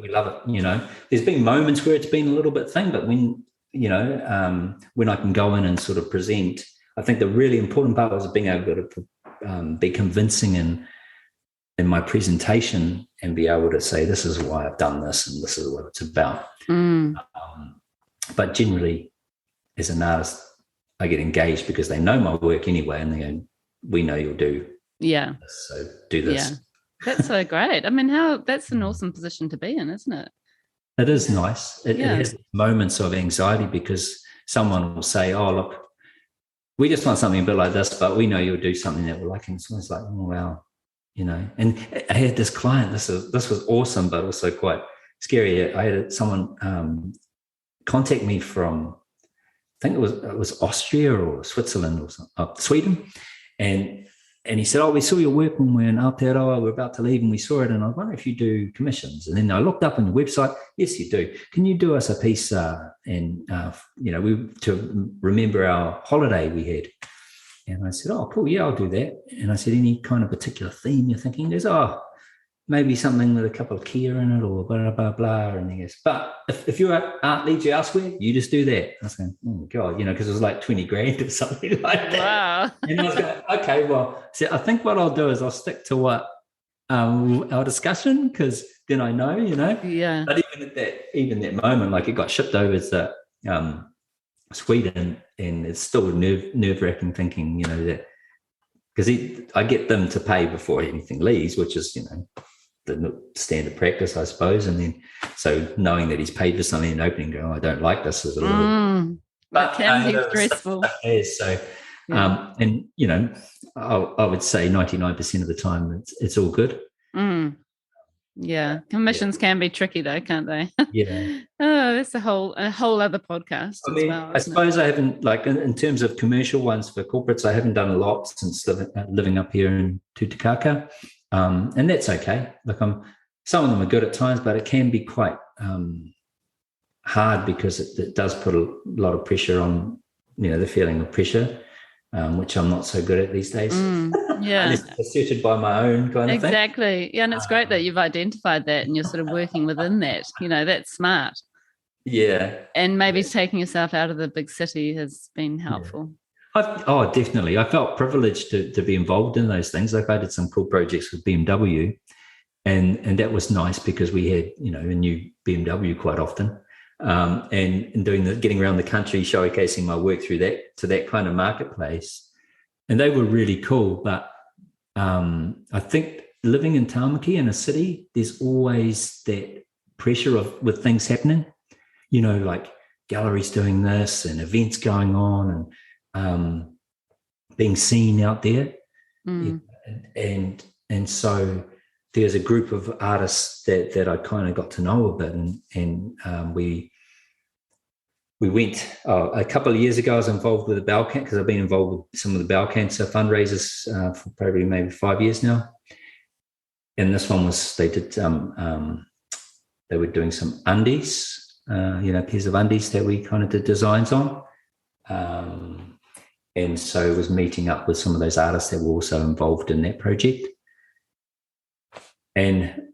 love it. There's been moments where it's been a little bit thing, but when I can go in and sort of present, I think the really important part was being able to be convincing in my presentation and be able to say, this is why I've done this and this is what it's about. But generally, as an artist, I get engaged because they know my work anyway, and they go, we know you'll do this, so do this. Yeah. That's so great. That's an awesome position to be in, isn't it? It is nice. It has moments of anxiety because someone will say, look, we just want something a bit like this, but we know you'll do something that we're like. And someone's like, wow, And I had this client, this was awesome, but also quite scary. I had someone contact me from, I think it was Austria or Switzerland or Sweden. And he said, we saw your work when we're in Aotearoa, we're about to leave, and we saw it, and I wonder if you do commissions. And then I looked up on your website. Yes, you do. Can you do us a piece to remember our holiday we had? And I said, cool, yeah, I'll do that. And I said, any kind of particular theme you're thinking? He goes, maybe something with a couple of Kia in it or blah, blah, blah. And he goes, but if your art leads you elsewhere, you just do that. I was going, oh, God, because it was like 20 grand or something like that. Wow. And I was going, okay, well, so I think what I'll do is I'll stick to what our discussion, because then I know, Yeah. But even that moment, like it got shipped over to Sweden, and it's still nerve-wracking thinking, that because I get them to pay before anything leaves, which is, the standard practice, I suppose. And then, so knowing that he's paid for something and opening, going, I don't like this, is a little. That can be stressful. So, and I would say 99% of the time it's all good. Yeah, commissions can be tricky though, can't they? Yeah. Oh, that's a whole other podcast as well. I suppose I haven't, like in terms of commercial ones for corporates, I haven't done a lot since living up here in Tutukaka, and that's okay. Like some of them are good at times, but it can be quite hard because it does put a lot of pressure on, the feeling of pressure, which I'm not so good at these days. Yeah. It's suited by my own kind of thing. Exactly. Yeah, and it's great that you've identified that and you're sort of working within that. That's smart. Yeah. And maybe taking yourself out of the big city has been helpful. Yeah. Definitely. I felt privileged to be involved in those things. Like I did some cool projects with BMW, and that was nice because we had, a new BMW quite often. And getting around the country, showcasing my work through that kind of marketplace. And they were really cool. But I think living in Tāmaki in a city, there's always that pressure with things happening, like galleries doing this and events going on and being seen out there. And so there's a group of artists that I kind of got to know a bit, and we went a couple of years ago. I was involved with the bowel cancer because I've been involved with some of the bowel cancer fundraisers for probably maybe 5 years now. And this one was they were doing some undies, pairs of undies that we kind of did designs on. And so it was meeting up with some of those artists that were also involved in that project. And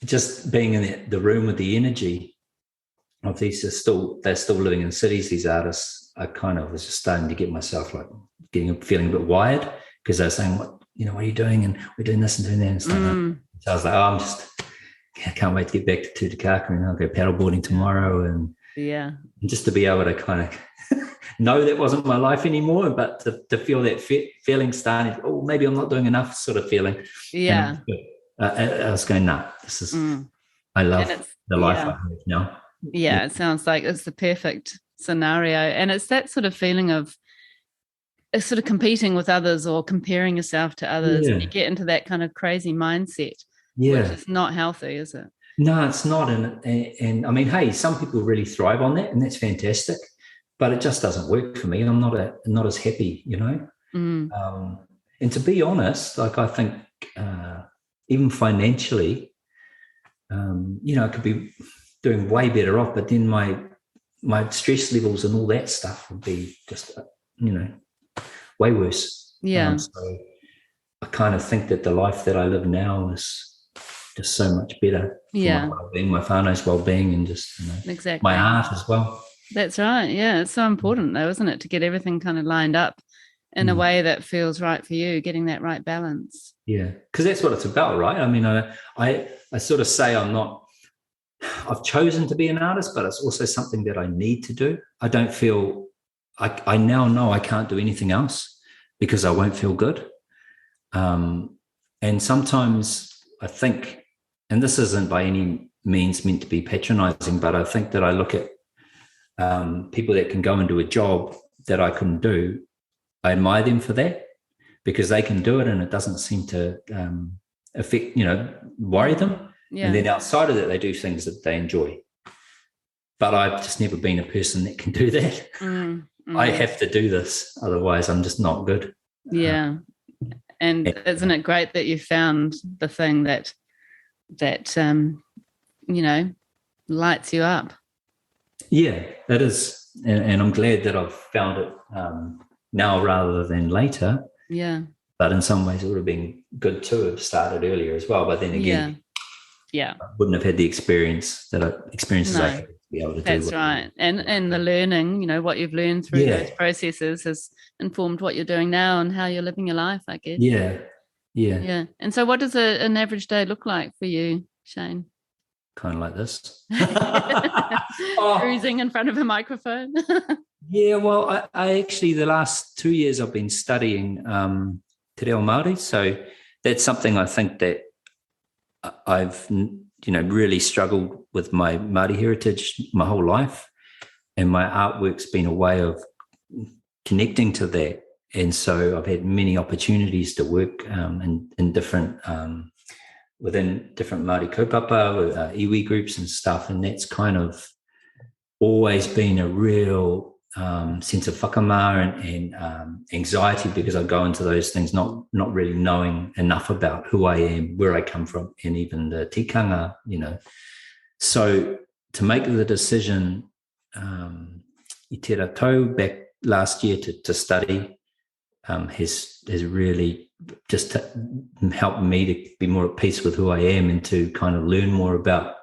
just being in the room with the energy of these they're still living in cities, these artists, I kind of was just starting to get myself like feeling a bit wired because they're saying, what are you doing? And we're doing this and doing that and stuff. So I was like, I can't wait to get back to Tutukaka and I'll go paddleboarding tomorrow. And just to be able to kind of know that wasn't my life anymore, but to feel that feeling starting, maybe I'm not doing enough sort of feeling. Yeah. I was going, this is, I love the life I have now. Yeah, it sounds like it's the perfect scenario. And it's that sort of feeling of sort of competing with others or comparing yourself to others. And you get into that kind of crazy mindset, which is not healthy, is it? No, it's not. And I mean, hey, some people really thrive on that and that's fantastic, but it just doesn't work for me. I'm not as happy, And to be honest, like I think even financially, I could be doing way better off, but then my stress levels and all that stuff would be just, way worse. Yeah. So I kind of think that the life that I live now is just so much better for my well-being, my whānau's well-being, and just exactly my art as well. That's right. Yeah, it's so important though, isn't it, to get everything kind of lined up in a way that feels right for you, getting that right balance. Yeah, because that's what it's about, right? I mean, I sort of say I've chosen to be an artist, but it's also something that I need to do. I don't feel, I now know I can't do anything else because I won't feel good. And sometimes I think, and this isn't by any means meant to be patronizing, but I think that I look at people that can go and do a job that I couldn't do. I admire them for that because they can do it and it doesn't seem to affect, worry them. Yeah. And then outside of that, they do things that they enjoy. But I've just never been a person that can do that. I have to do this. Otherwise, I'm just not good. Yeah. And isn't it great that you found the thing that lights you up? Yeah, it is. And I'm glad that I've found it now rather than later. Yeah. But in some ways, it would have been good to have started earlier as well. But then again, Yeah. I wouldn't have had the experiences I had to be able to do. That's right. And the learning, what you've learned through those processes has informed what you're doing now and how you're living your life, I guess. Yeah. And so what does an average day look like for you, Shane? Kind of like this. Cruising in front of a microphone. Yeah, well, I actually, the last 2 years I've been studying Te Reo Māori. So that's something I think that I've, really struggled with my Māori heritage my whole life. And my artwork's been a way of connecting to that. And so I've had many opportunities to work in different, within different Māori kaupapa, with iwi groups and stuff. And that's kind of always been a real sense of whakamā and anxiety, because I go into those things not really knowing enough about who I am, where I come from, and even the tikanga, So to make the decision, I te rātou back last year to study has really just helped me to be more at peace with who I am and to kind of learn more about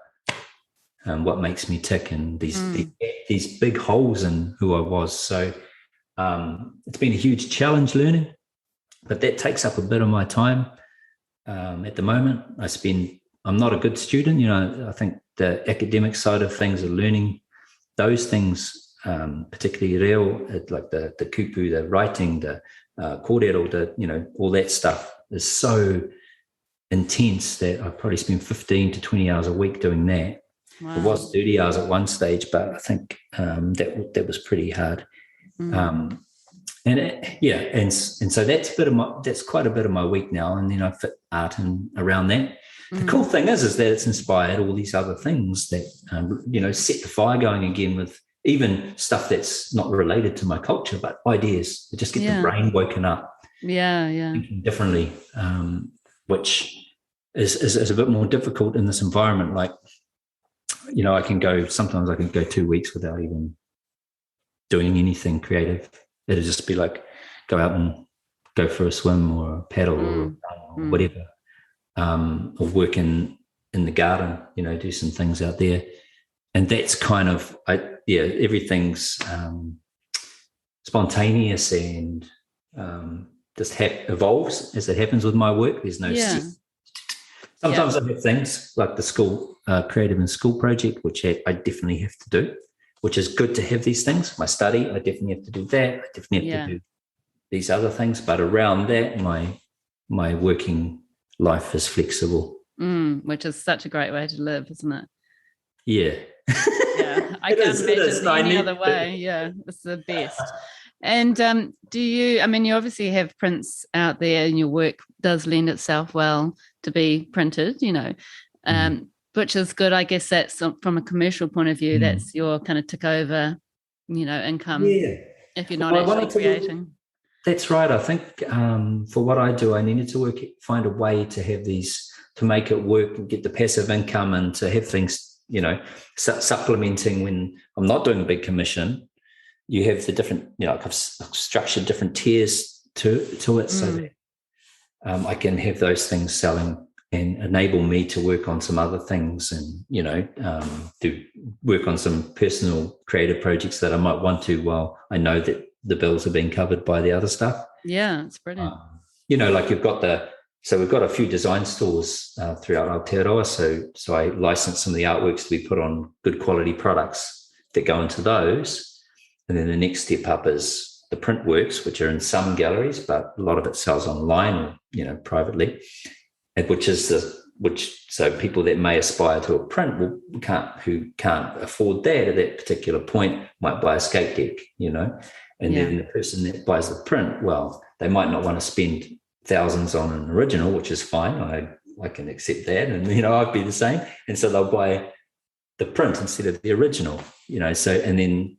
what makes me tick and these big holes in who I was. So it's been a huge challenge learning, but that takes up a bit of my time at the moment. I'm not a good student. I think the academic side of things are learning those things, particularly reo, like the kupu, the writing, the kōrero, all that stuff is so intense that I probably spend 15 to 20 hours a week doing that. Wow. It was 30 hours at one stage, but I think that was pretty hard. And so that's quite a bit of my week now. And then I fit art in around that. The cool thing is that it's inspired all these other things that set the fire going again with even stuff that's not related to my culture, but ideas that just get the brain woken up. Thinking differently, which is a bit more difficult in this environment. Like, sometimes I can go 2 weeks without even doing anything creative. It'll just be like go out and go for a swim or a paddle or whatever, or work in the garden, do some things out there. And that's kind of, everything's spontaneous and just evolves as it happens with my work. There's no Sometimes I have things like the school creative and school project, which I definitely have to do, which is good to have these things. My study, I definitely have to do that. I definitely have to do these other things. But around that, my working life is flexible. Which is such a great way to live, isn't it? Yeah. I can't imagine any other way. Yeah, it's the best. And do you obviously have prints out there and your work does lend itself well to be printed, which is good. I guess that's from a commercial point of view, that's your kind of tick over, income if you're not actually creating. That's right. I think for what I do, I needed to find a way to have these, to make it work and get the passive income and to have things, supplementing when I'm not doing a big commission. You have the different, I've structured different tiers to it so that I can have those things selling and enable me to work on some other things and, do work on some personal creative projects that I might want to while I know that the bills are being covered by the other stuff. Yeah, it's brilliant. Like we've got a few design stores throughout Aotearoa. So I license some of the artworks to be put on good quality products that go into those. And then the next step up is the print works, which are in some galleries, but a lot of it sells online or, privately, so people that may aspire to a print who can't afford that at that particular point might buy a skate deck, and then the person that buys the print, well, they might not want to spend thousands on an original, which is fine. I can accept that. And, I'd be the same. And so they'll buy the print instead of the original, and then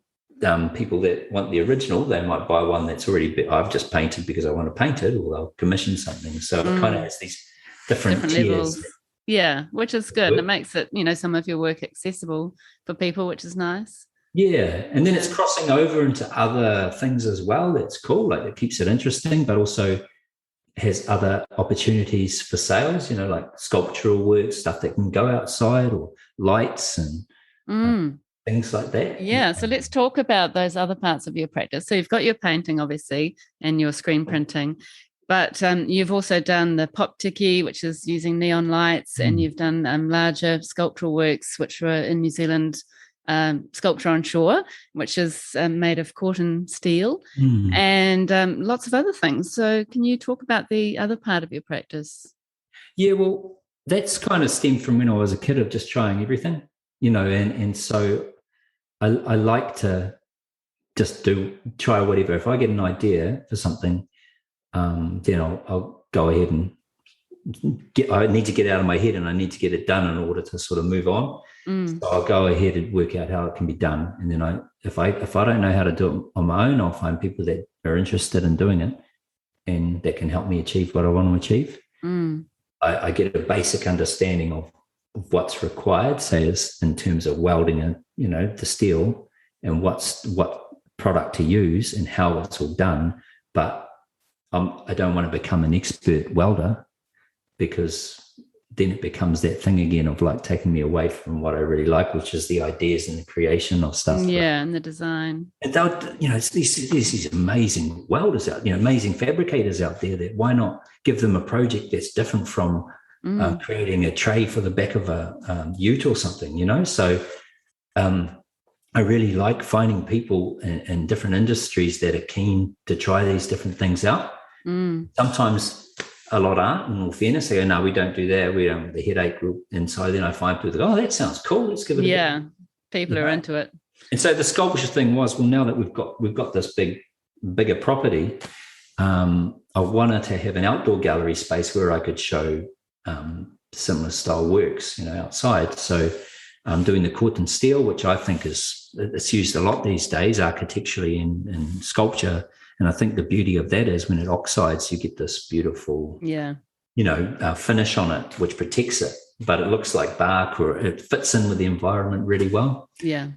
people that want the original, they might buy one that's already I've just painted because I want to paint it, or they'll commission something. So it kind of has these different tiers. Levels. Yeah, which is good. It makes it, some of your work accessible for people, which is nice. Yeah, and then it's crossing over into other things as well. That's cool. Like it keeps it interesting, but also has other opportunities for sales, like sculptural work, stuff that can go outside, or lights and things like that. Yeah, so let's talk about those other parts of your practice. So you've got your painting, obviously, and your screen printing, but you've also done the pop tiki, which is using neon lights, and you've done larger sculptural works, which were in New Zealand, Sculpture on Shore, which is made of cotton steel, and lots of other things. So can you talk about the other part of your practice? Yeah, well, that's kind of stemmed from when I was a kid of just trying everything, and so I like to just try whatever. If I get an idea for something, then I'll go ahead and I need to get it out of my head and I need to get it done in order to sort of move on. So I'll go ahead and work out how it can be done. And then if I don't know how to do it on my own, I'll find people that are interested in doing it and that can help me achieve what I want to achieve. I get a basic understanding of what's required, say, is in terms of welding the steel and what product to use and how it's all done. But I don't want to become an expert welder, because then it becomes that thing again of like taking me away from what I really like, which is the ideas and the creation of stuff. Yeah, and the design. And it's these amazing welders out, amazing fabricators out there. That why not give them a project that's different from creating a tray for the back of a ute or something, So I really like finding people in different industries that are keen to try these different things out. Sometimes a lot aren't, in all fairness. They go, no, we don't do that. We don't have the headache. And so then I find people that go, oh, that sounds cool. Let's give it a go. Yeah, people are into it. And so the sculpture thing was, well, now that we've got this bigger property, I wanted to have an outdoor gallery space where I could show similar style works, outside. So I'm doing the cotton steel, which I think it's used a lot these days architecturally in sculpture. And I think the beauty of that is when it oxides, you get this beautiful, finish on it, which protects it, but it looks like bark, or it fits in with the environment really well. Yeah.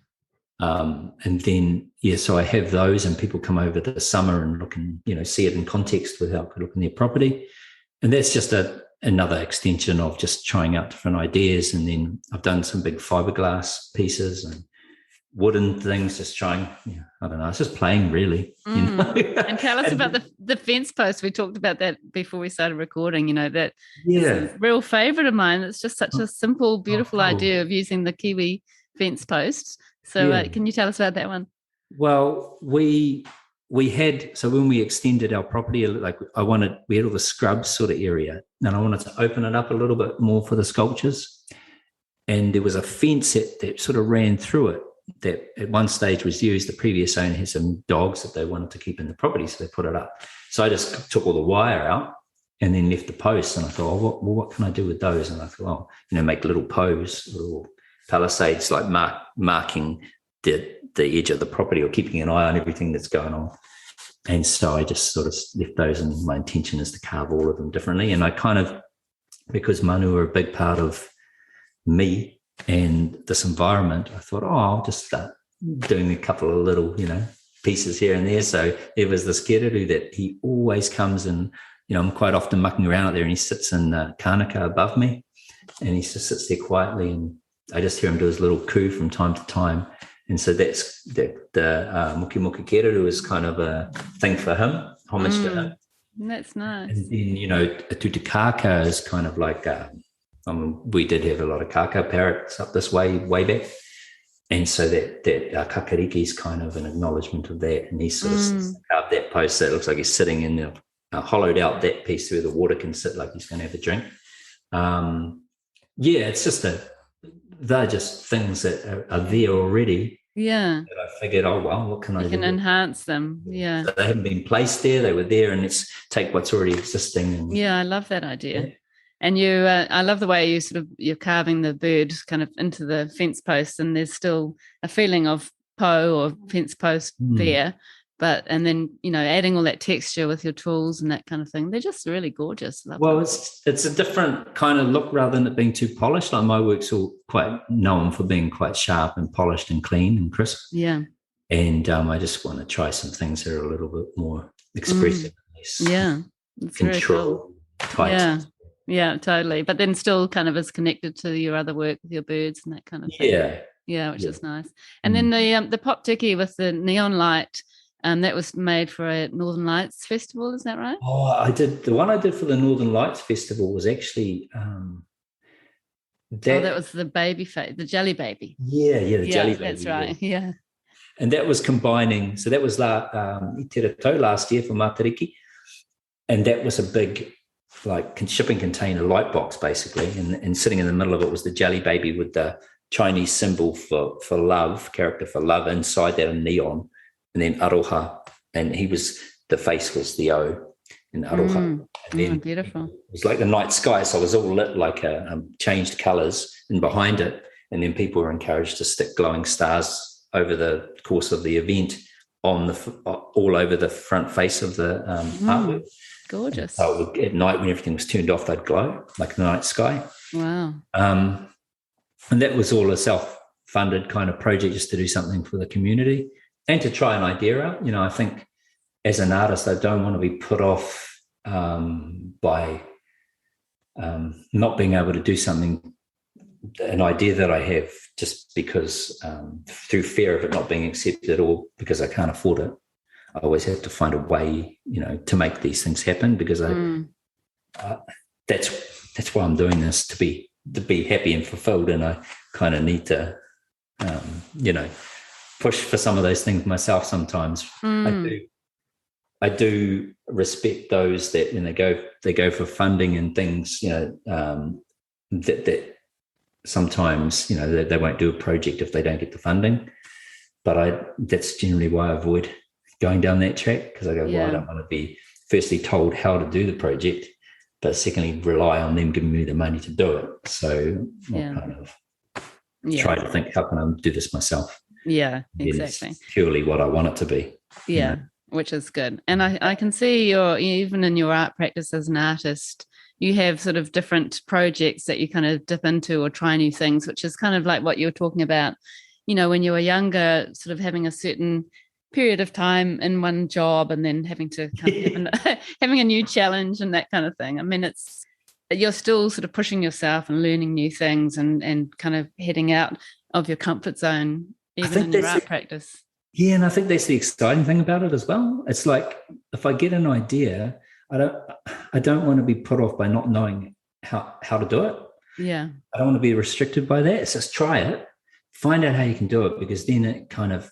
And then, so I have those, and people come over the summer and look and, see it in context with how it could look in their property. And that's just another extension of just trying out different ideas. And then I've done some big fiberglass pieces and wooden things, just trying, I don't know, it's just playing really. And tell us about the fence post. We talked about that before we started recording, that is a real favourite of mine. It's just such a simple, beautiful idea of using the Kiwi fence posts. So can you tell us about that one? Well, we had, so when we extended our property, we had all the scrub sort of area, and I wanted to open it up a little bit more for the sculptures. And there was a fence that sort of ran through it, that at one stage was used. The previous owner had some dogs that they wanted to keep in the property, so they put it up. So I just took all the wire out and then left the posts, and I thought, what can I do with those? And I thought, make little posts, little palisades, like marking the edge of the property, or keeping an eye on everything that's going on. And so I just sort of left those, and my intention is to carve all of them differently. And I kind of, because manu are a big part of me and this environment, I thought, I'll just start doing a couple of little, pieces here and there. So there was this keruru that he always comes, and, I'm quite often mucking around out there, and he sits in the kānaka above me, and he just sits there quietly, and I just hear him do his little coo from time to time. And so that's the muki muki keruru is kind of a thing for him, homage to him. That's nice. And then, a tutukaka is kind of like, we did have a lot of kaka parrots up this way back. And so that kakariki is kind of an acknowledgement of that. And he sort of carved that post that looks like he's sitting in the hollowed out that piece where the water can sit like he's going to have a drink. It's just they're just things that are there already. Yeah. That I figured, what can I do? You can enhance them. Yeah. So they haven't been placed there. They were there, and let's take what's already existing. I love that idea. Yeah. And I love the way you're carving the bird kind of into the fence post, and there's still a feeling of po or fence post there. And then, adding all that texture with your tools and that kind of thing. They're just really gorgeous. Well, it's a different kind of look rather than it being too polished. Like my work's all quite known for being quite sharp and polished and clean and crisp. Yeah. And I just want to try some things that are a little bit more expressive. Yeah. It's very control cool. type. Yeah, totally. But then still kind of is connected to your other work with your birds and that kind of thing. Yeah, which is nice. And then the pop tiki with the neon light, that was made for a Northern Lights festival, is that right? Oh, I did. The one I did for the Northern Lights Festival was actually that was the baby face, the jelly baby. Yeah, the jelly baby. That's right. Yeah. And that was combining. So that was Aotearoa last year for Matariki, and that was a big shipping container light box basically, and sitting in the middle of it was the jelly baby with the Chinese symbol for love, character for love, inside that in neon, and then Aroha, and the face was the O in Aroha. And then beautiful. It was like the night sky, so it was all lit like changed colours, and behind it, and then people were encouraged to stick glowing stars over the course of the event on all over the front face of the artwork. Gorgeous. So at night when everything was turned off, they'd glow like the night sky. Wow. And that was all a self-funded kind of project, just to do something for the community and to try an idea out. I think as an artist, I don't want to be put off by not being able to do an idea that I have, just because through fear of it not being accepted or because I can't afford it. I always have to find a way, to make these things happen, because that's why I'm doing this, to be happy and fulfilled. And I kind of need to, push for some of those things myself sometimes. I do respect those that when they go for funding and things, that sometimes, they won't do a project if they don't get the funding. But that's generally why I avoid going down that track, because I go, well, I don't want to be firstly told how to do the project, but secondly rely on them giving me the money to do it. So I kind of try to think, how can I do this myself? Yeah, exactly. It's purely what I want it to be. Yeah, which is good. And I can see even in your art practice as an artist, you have sort of different projects that you kind of dip into or try new things, which is kind of like what you were talking about, when you were younger, sort of having a certain period of time in one job and then having to kind of having a new challenge and that kind of thing. I mean, you're still sort of pushing yourself and learning new things and kind of heading out of your comfort zone, even in your art practice. Yeah, and I think that's the exciting thing about it as well. It's like, if I get an idea, I don't want to be put off by not knowing how to do it. Yeah. I don't want to be restricted by that. It's just try it, find out how you can do it, because then it kind of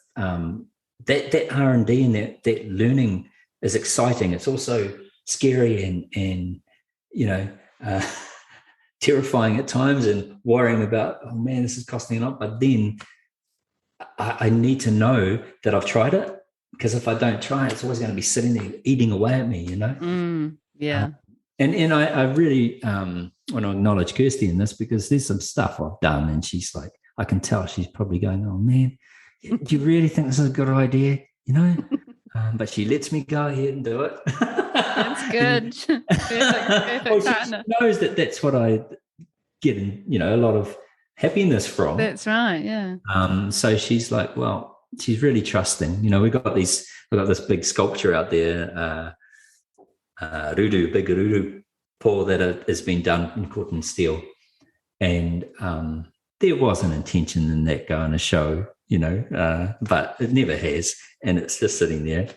that R&D and that learning is exciting. It's also scary and terrifying at times, and worrying about, oh man, this is costing a lot. But then I need to know that I've tried it, because if I don't try it, it's always going to be sitting there eating away at me, Yeah. And I really want to acknowledge Kirsty in this, because there's some stuff I've done, and she's like, I can tell she's probably going, oh man, do you really think this is a good idea? But she lets me go ahead and do it. That's good. Perfect partner. She knows that that's what I get, a lot of happiness from. That's right. Yeah. So she's like, well, she's really trusting. We've got this big sculpture out there, big ruru paw that has been done in cotton and steel, and there was an intention in that going to show, but it never has, and it's just sitting there.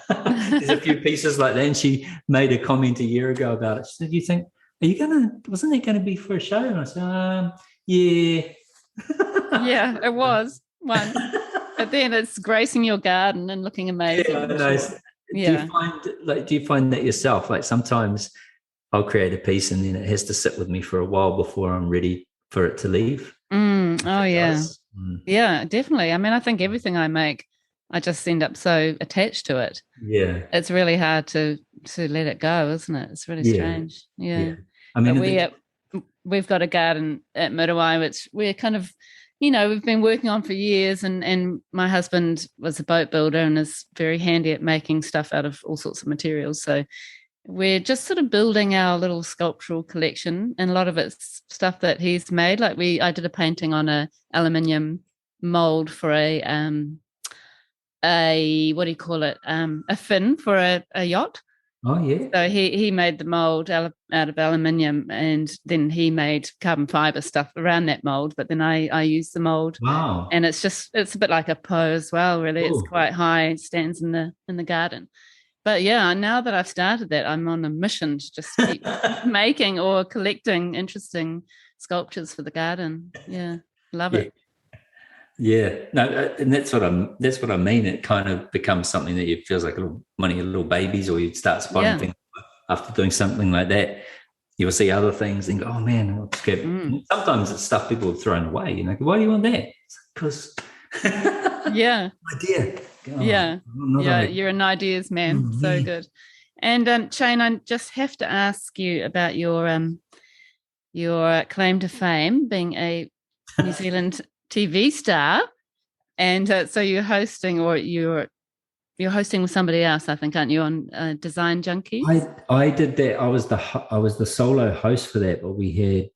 There's a few pieces like that, and she made a comment a year ago about it. She said, "You think, wasn't it going to be for a show?" And I said, "Yeah." Yeah, it was one. But then it's gracing your garden and looking amazing. Yeah, nice. Yeah. Do you find that yourself? Like, sometimes I'll create a piece and then it has to sit with me for a while before I'm ready for it to leave. Oh yeah. Yeah, definitely. I mean, I think everything I make, I just end up so attached to it. Yeah. It's really hard to let it go, isn't it? It's really strange. Yeah. I mean, we've got a garden at Muriwai, which we're kind of, we've been working on for years, and my husband was a boat builder and is very handy at making stuff out of all sorts of materials. So we're just sort of building our little sculptural collection, and a lot of it's stuff that he's made. Like I did a painting on a aluminium mold for a what do you call it? A fin for a yacht. Oh, yeah. So he made the mold out of aluminium, and then he made carbon fiber stuff around that mold. But then I use the mold, Wow. and it's a bit like a Poe as well. Really, it's Cool. quite high. It stands in the garden. But yeah, now that I've started that, I'm on a mission to just keep making or collecting interesting sculptures for the garden. Yeah, love Yeah. it. Yeah, no, and that's what I mean. It kind of becomes something that it feels like one of your little babies, or you start spotting things after doing something like that. You will see other things and go, "Oh man, I'll just sometimes it's stuff people have thrown away. You know, why do you want that? Because yeah, idea. Yeah. You're an ideas man. So good. And Shane, I just have to ask you about your claim to fame, being a New Zealand TV star, and so you're hosting, or you're hosting with somebody else, I think, aren't you, on Design Junkies? I did that. I was the solo host for that, but we had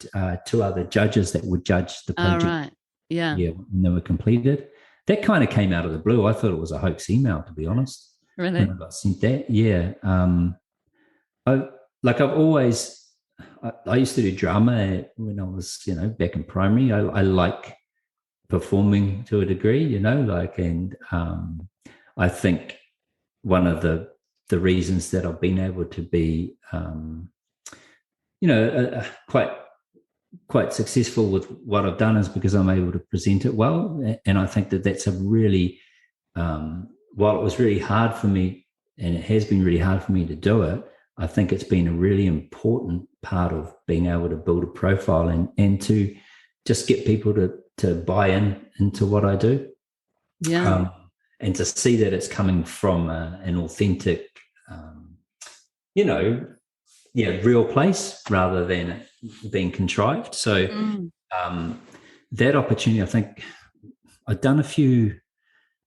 two other judges that would judge the project. Oh, right. Yeah. Yeah, when they were completed. That kind of came out of the blue. I thought it was a hoax email, to be honest. Really? When I got sent that. Yeah. I used to do drama when I was, back in primary. I like performing to a degree, and I think one of the reasons that I've been able to be, quite successful with what I've done is because I'm able to present it well. And I think that that's a really, while it was really hard for me, and it has been really hard for me to do it, I think it's been a really important part of being able to build a profile and to just get people to buy into what I do. Yeah. And to see that it's coming from an authentic, real place rather than being contrived. So that opportunity, I think I've done a few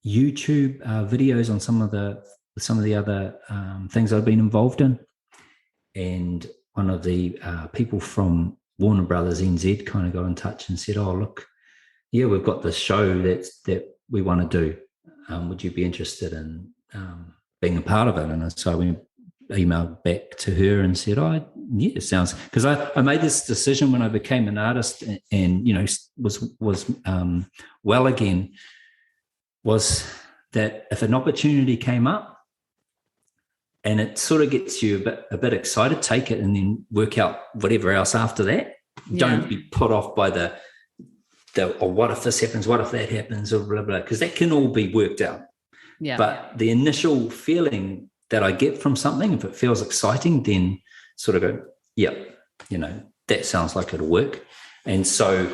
YouTube videos on some of the other things I've been involved in. And one of the people from Warner Brothers NZ kind of got in touch and said, "Oh, look, yeah, we've got this show that we want to do. Would you be interested in being a part of it?" And so we emailed back to her and said, "Oh, yeah, it sounds," because I made this decision when I became an artist and was well again, was that if an opportunity came up and it sort of gets you a bit excited, take it and then work out whatever else after that. Yeah. Don't be put off by the or what if this happens, what if that happens, or blah, blah, because that can all be worked out. Yeah. But the initial feeling that I get from something, if it feels exciting, then sort of go, yep, that sounds like it'll work. And so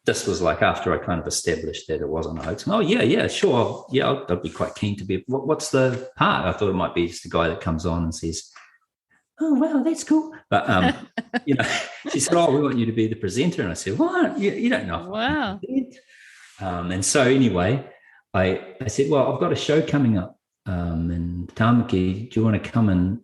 this was like after I kind of established that it wasn't a hoax. Oh, yeah, sure. Yeah, I'd be quite keen to be. What's the part? I thought it might be just a guy that comes on and says, "Oh, wow, that's cool." But, she said, "Oh, we want you to be the presenter." And I said, "What? You don't know." Wow. And so anyway, I said, "Well, I've got a show coming up in Tamaki. Do you want to come and,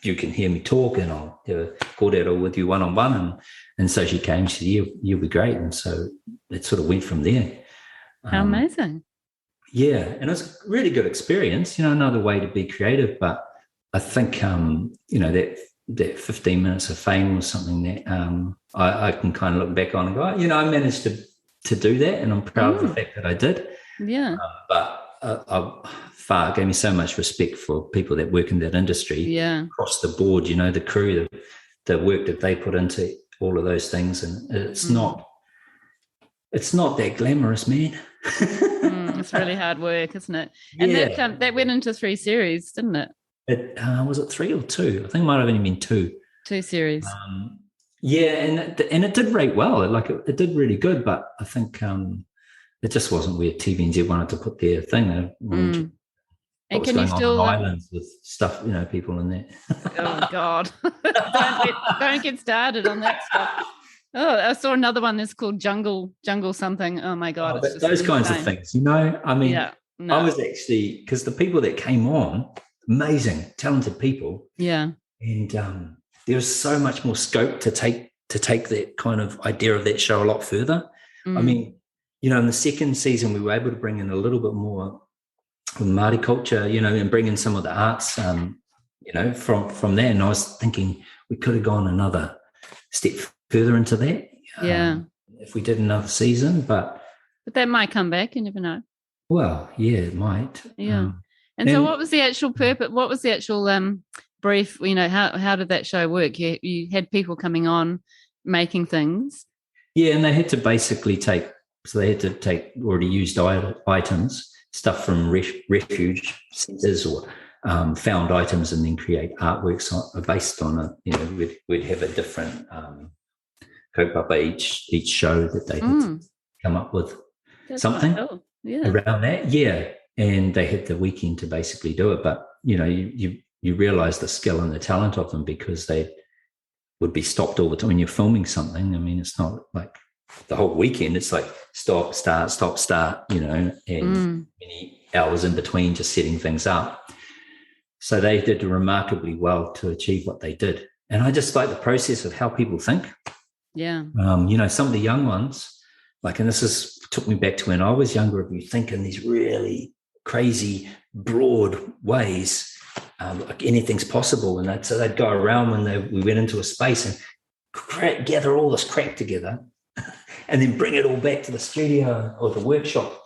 you can hear me talk and I'll have a kōrero with you one-on-one." And so she came, she said, "You'll be great." And so it sort of went from there. How amazing. Yeah, and it was a really good experience, another way to be creative. But I think, that 15 minutes of fame was something that I can kind of look back on and go, I managed to do that, and I'm proud of the fact that I did. Yeah. It gave me so much respect for people that work in that industry. Yeah. Across the board, the crew, the work that they put into all of those things, and it's not that glamorous, man. It's really hard work, isn't it? And that went into 3 series, didn't it? Was it 3 or 2? I think it might have only been 2. 2 series. And it did rate well. It did really good, but I think it just wasn't where TVNZ wanted to put their thing. And can you still on islands with stuff, people in there? Oh God! don't get started on that stuff. Oh, I saw another one that's called Jungle something. Oh my God! Those kinds of things, I mean, I was actually, because the people that came on, amazing, talented people. Yeah. And there was so much more scope to take that kind of idea of that show a lot further. I mean, in the second season, we were able to bring in a little bit more Māori culture, and bring in some of the arts, from there. And I was thinking we could have gone another step further into that. Yeah. If we did another season, but that might come back. You never know. Well, yeah, it might. Yeah. And so what was the actual purpose? What was the actual brief? How did that show work? You had people coming on making things. Yeah, and they had to basically take already used items, stuff from refuge centres or found items, and then create artworks based on it. We'd have a different kaupapa each show that they had to come up with. That's something around that. Yeah. And they had the weekend to basically do it. But, you realise the skill and the talent of them, because they would be stopped all the time when you're filming something. I mean, it's not like the whole weekend. It's like stop, start, and many hours in between just setting things up. So they did remarkably well to achieve what they did. And I just like the process of how people think. Yeah. Some of the young ones, and this took me back to when I was younger, you think in these really crazy, broad ways, like anything's possible. And so they'd go around when we went into a space and gather all this crap together and then bring it all back to the studio or the workshop,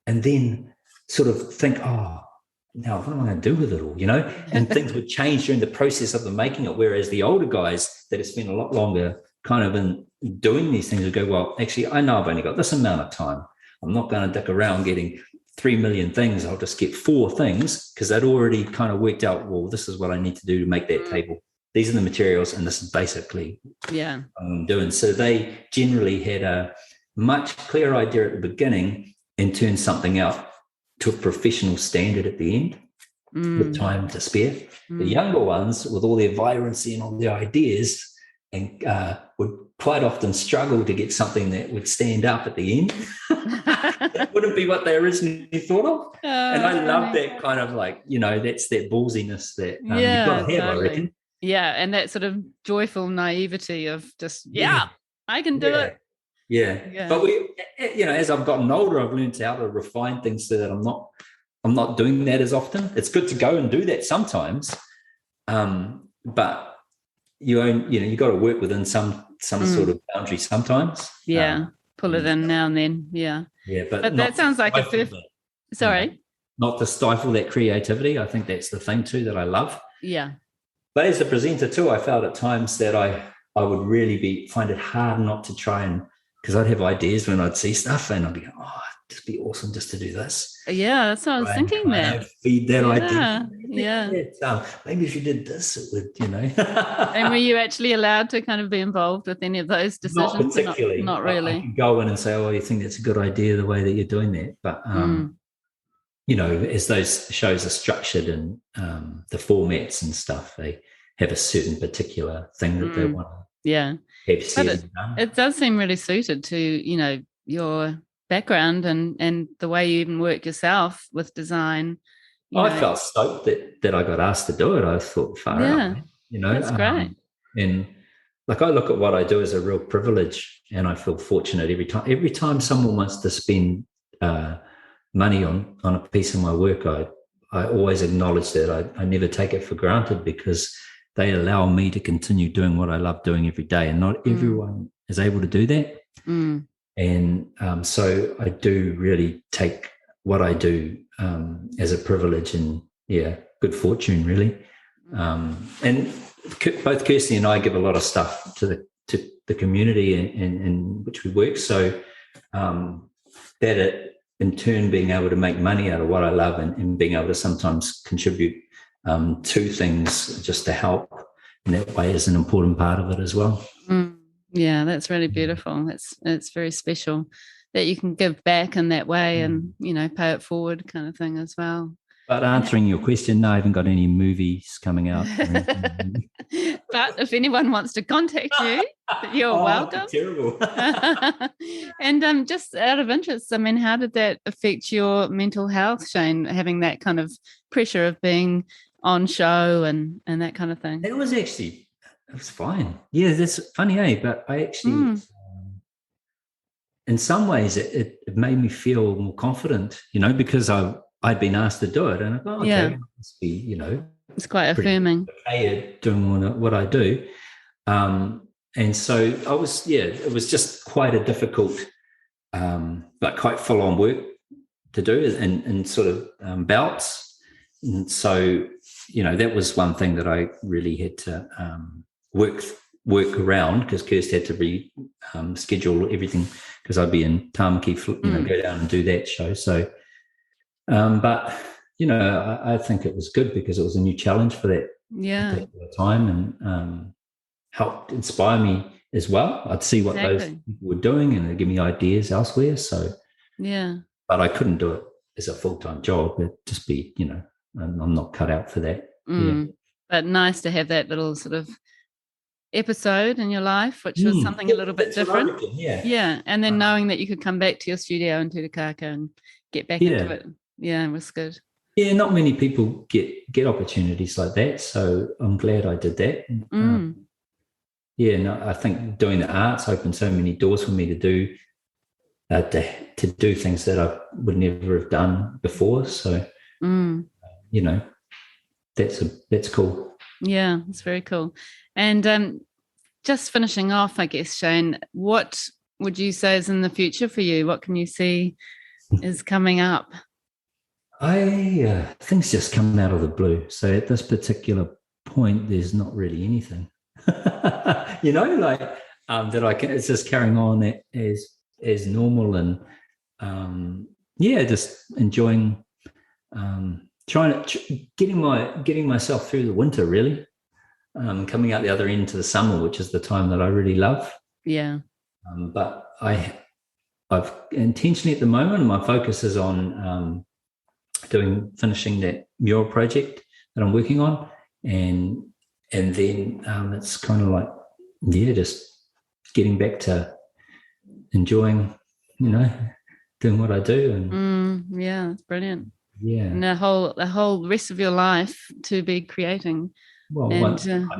and then sort of think, now what am I going to do with it all, And things would change during the process of them making it, whereas the older guys that have spent a lot longer kind of in doing these things would go, well, actually, I know I've only got this amount of time. I'm not going to dick around getting 3 million things. I'll just get 4 things, because they'd already kind of worked out, well, this is what I need to do to make that table. These are the materials, and this is basically what I'm doing. So they generally had a much clearer idea at the beginning and turned something out to a professional standard at the end with time to spare. The younger ones, with all their vibrancy and all their ideas, and would quite often struggle to get something that would stand up at the end. That wouldn't be what they originally thought of. And I love that kind of that's that ballsiness that you've got to have, totally. I reckon. Yeah, and that sort of joyful naivety of just, I can do it. Yeah. But as I've gotten older, I've learned how to refine things so that I'm not doing that as often. It's good to go and do that sometimes, but you got to work within some sort of boundary sometimes. Yeah, pull it in now and then. Yeah. Yeah, but that sounds like a perfect. Sorry. Not to stifle that creativity. I think that's the thing too that I love. Yeah. But as a presenter too, I felt at times that I would really find it hard not to try and, because I'd have ideas when I'd see stuff and I'd be going, it'd just be awesome just to do this. Yeah, that's what I was thinking there. Feed that idea. Yeah. Maybe if you did this, it would, And were you actually allowed to kind of be involved with any of those decisions? Not particularly. Not really. I could go in and say, you think that's a good idea the way that you're doing that. But, as those shows are structured and the formats and stuff, they have a certain particular thing that they want to have said. But it does seem really suited to, your background and the way you even work yourself with design. I felt stoked that I got asked to do it. I thought, far out, that's great. And I look at what I do as a real privilege, and I feel fortunate every time someone wants to spend money on a piece of my work. I always acknowledge that. I never take it for granted, because they allow me to continue doing what I love doing every day, and not everyone is able to do that. And so I do really take what I do as a privilege and good fortune, really. And both Kirsty and I give a lot of stuff to the community in which we work, so that it in turn being able to make money out of what I love and being able to sometimes contribute to things just to help in that way is an important part of it as well. Yeah, that's really beautiful. It's very special that you can give back in that way and, pay it forward kind of thing as well. But answering your question, no, I haven't got any movies coming out. But if anyone wants to contact you, you're welcome. Terrible. And just out of interest, I mean, how did that affect your mental health, Shane, having that kind of pressure of being on show and that kind of thing? It was fine. Yeah, that's funny, But I actually, in some ways, it made me feel more confident, because I'd been asked to do it, and I thought, okay, Yeah. it must be, you know, It's quite pretty affirming. okay at doing what I do. And so I was, it was just quite a difficult, but quite full on work to do in sort of bouts. And so, you know, that was one thing that I really had to work around, because Kirst had to schedule everything, because I'd be in Tamaki, go down and do that show. So, but, you know, I think it was good because it was a new challenge for that particular time, and helped inspire me as well. I'd see what those people were doing, and they'd give me ideas elsewhere. So, but I couldn't do it as a full-time job. It'd just be, you know, I'm not cut out for that. But nice to have that little sort of episode in your life, which was something a little bit different. And then knowing that you could come back to your studio in Tutukaka and get back into it. It was good. Not many people get opportunities like that, so I'm glad I did that. I think doing the arts opened so many doors for me to do things that I would never have done before. So, you know, that's cool. Yeah, it's very cool. And just finishing off, I guess, Shane, what would you say is in the future for you? What can you see is coming up? Things just come out of the blue. So at this particular point, there's not really anything, you know, like that I can. It's just carrying on as normal, and just enjoying, getting myself through the winter, really, coming out the other end to the summer, which is the time that I really love. Yeah. But I've intentionally at the moment, my focus is on finishing that mural project that I'm working on, and then it's kind of like just getting back to enjoying, you know, doing what I do. And it's brilliant. And the whole rest of your life to be creating. Well, and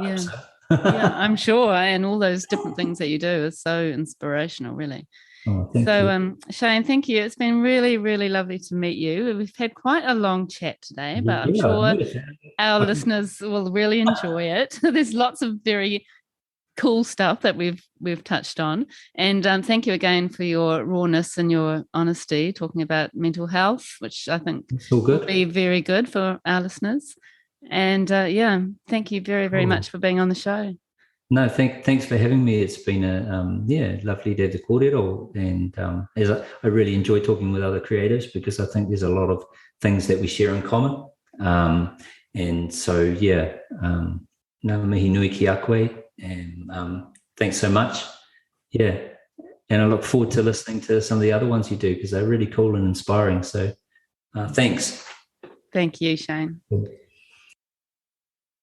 I'm sure, and all those different things that you do is so inspirational, really. Thank you. Shane, thank you. It's been really, really lovely to meet you. We've had quite a long chat today, but I'm sure our listeners will really enjoy it. There's lots of very cool stuff that we've touched on. And thank you again for your rawness and your honesty, talking about mental health, which I think will be very good for our listeners. And thank you very, very much for being on the show. No, thanks for having me. It's been lovely to have the kōrero, and as I really enjoy talking with other creatives, because I think there's a lot of things that we share in common. And so ngā mihi nui ki a koe, and thanks so much. And I look forward to listening to some of the other ones you do, because they're really cool and inspiring. So thanks. Thank you, Shane.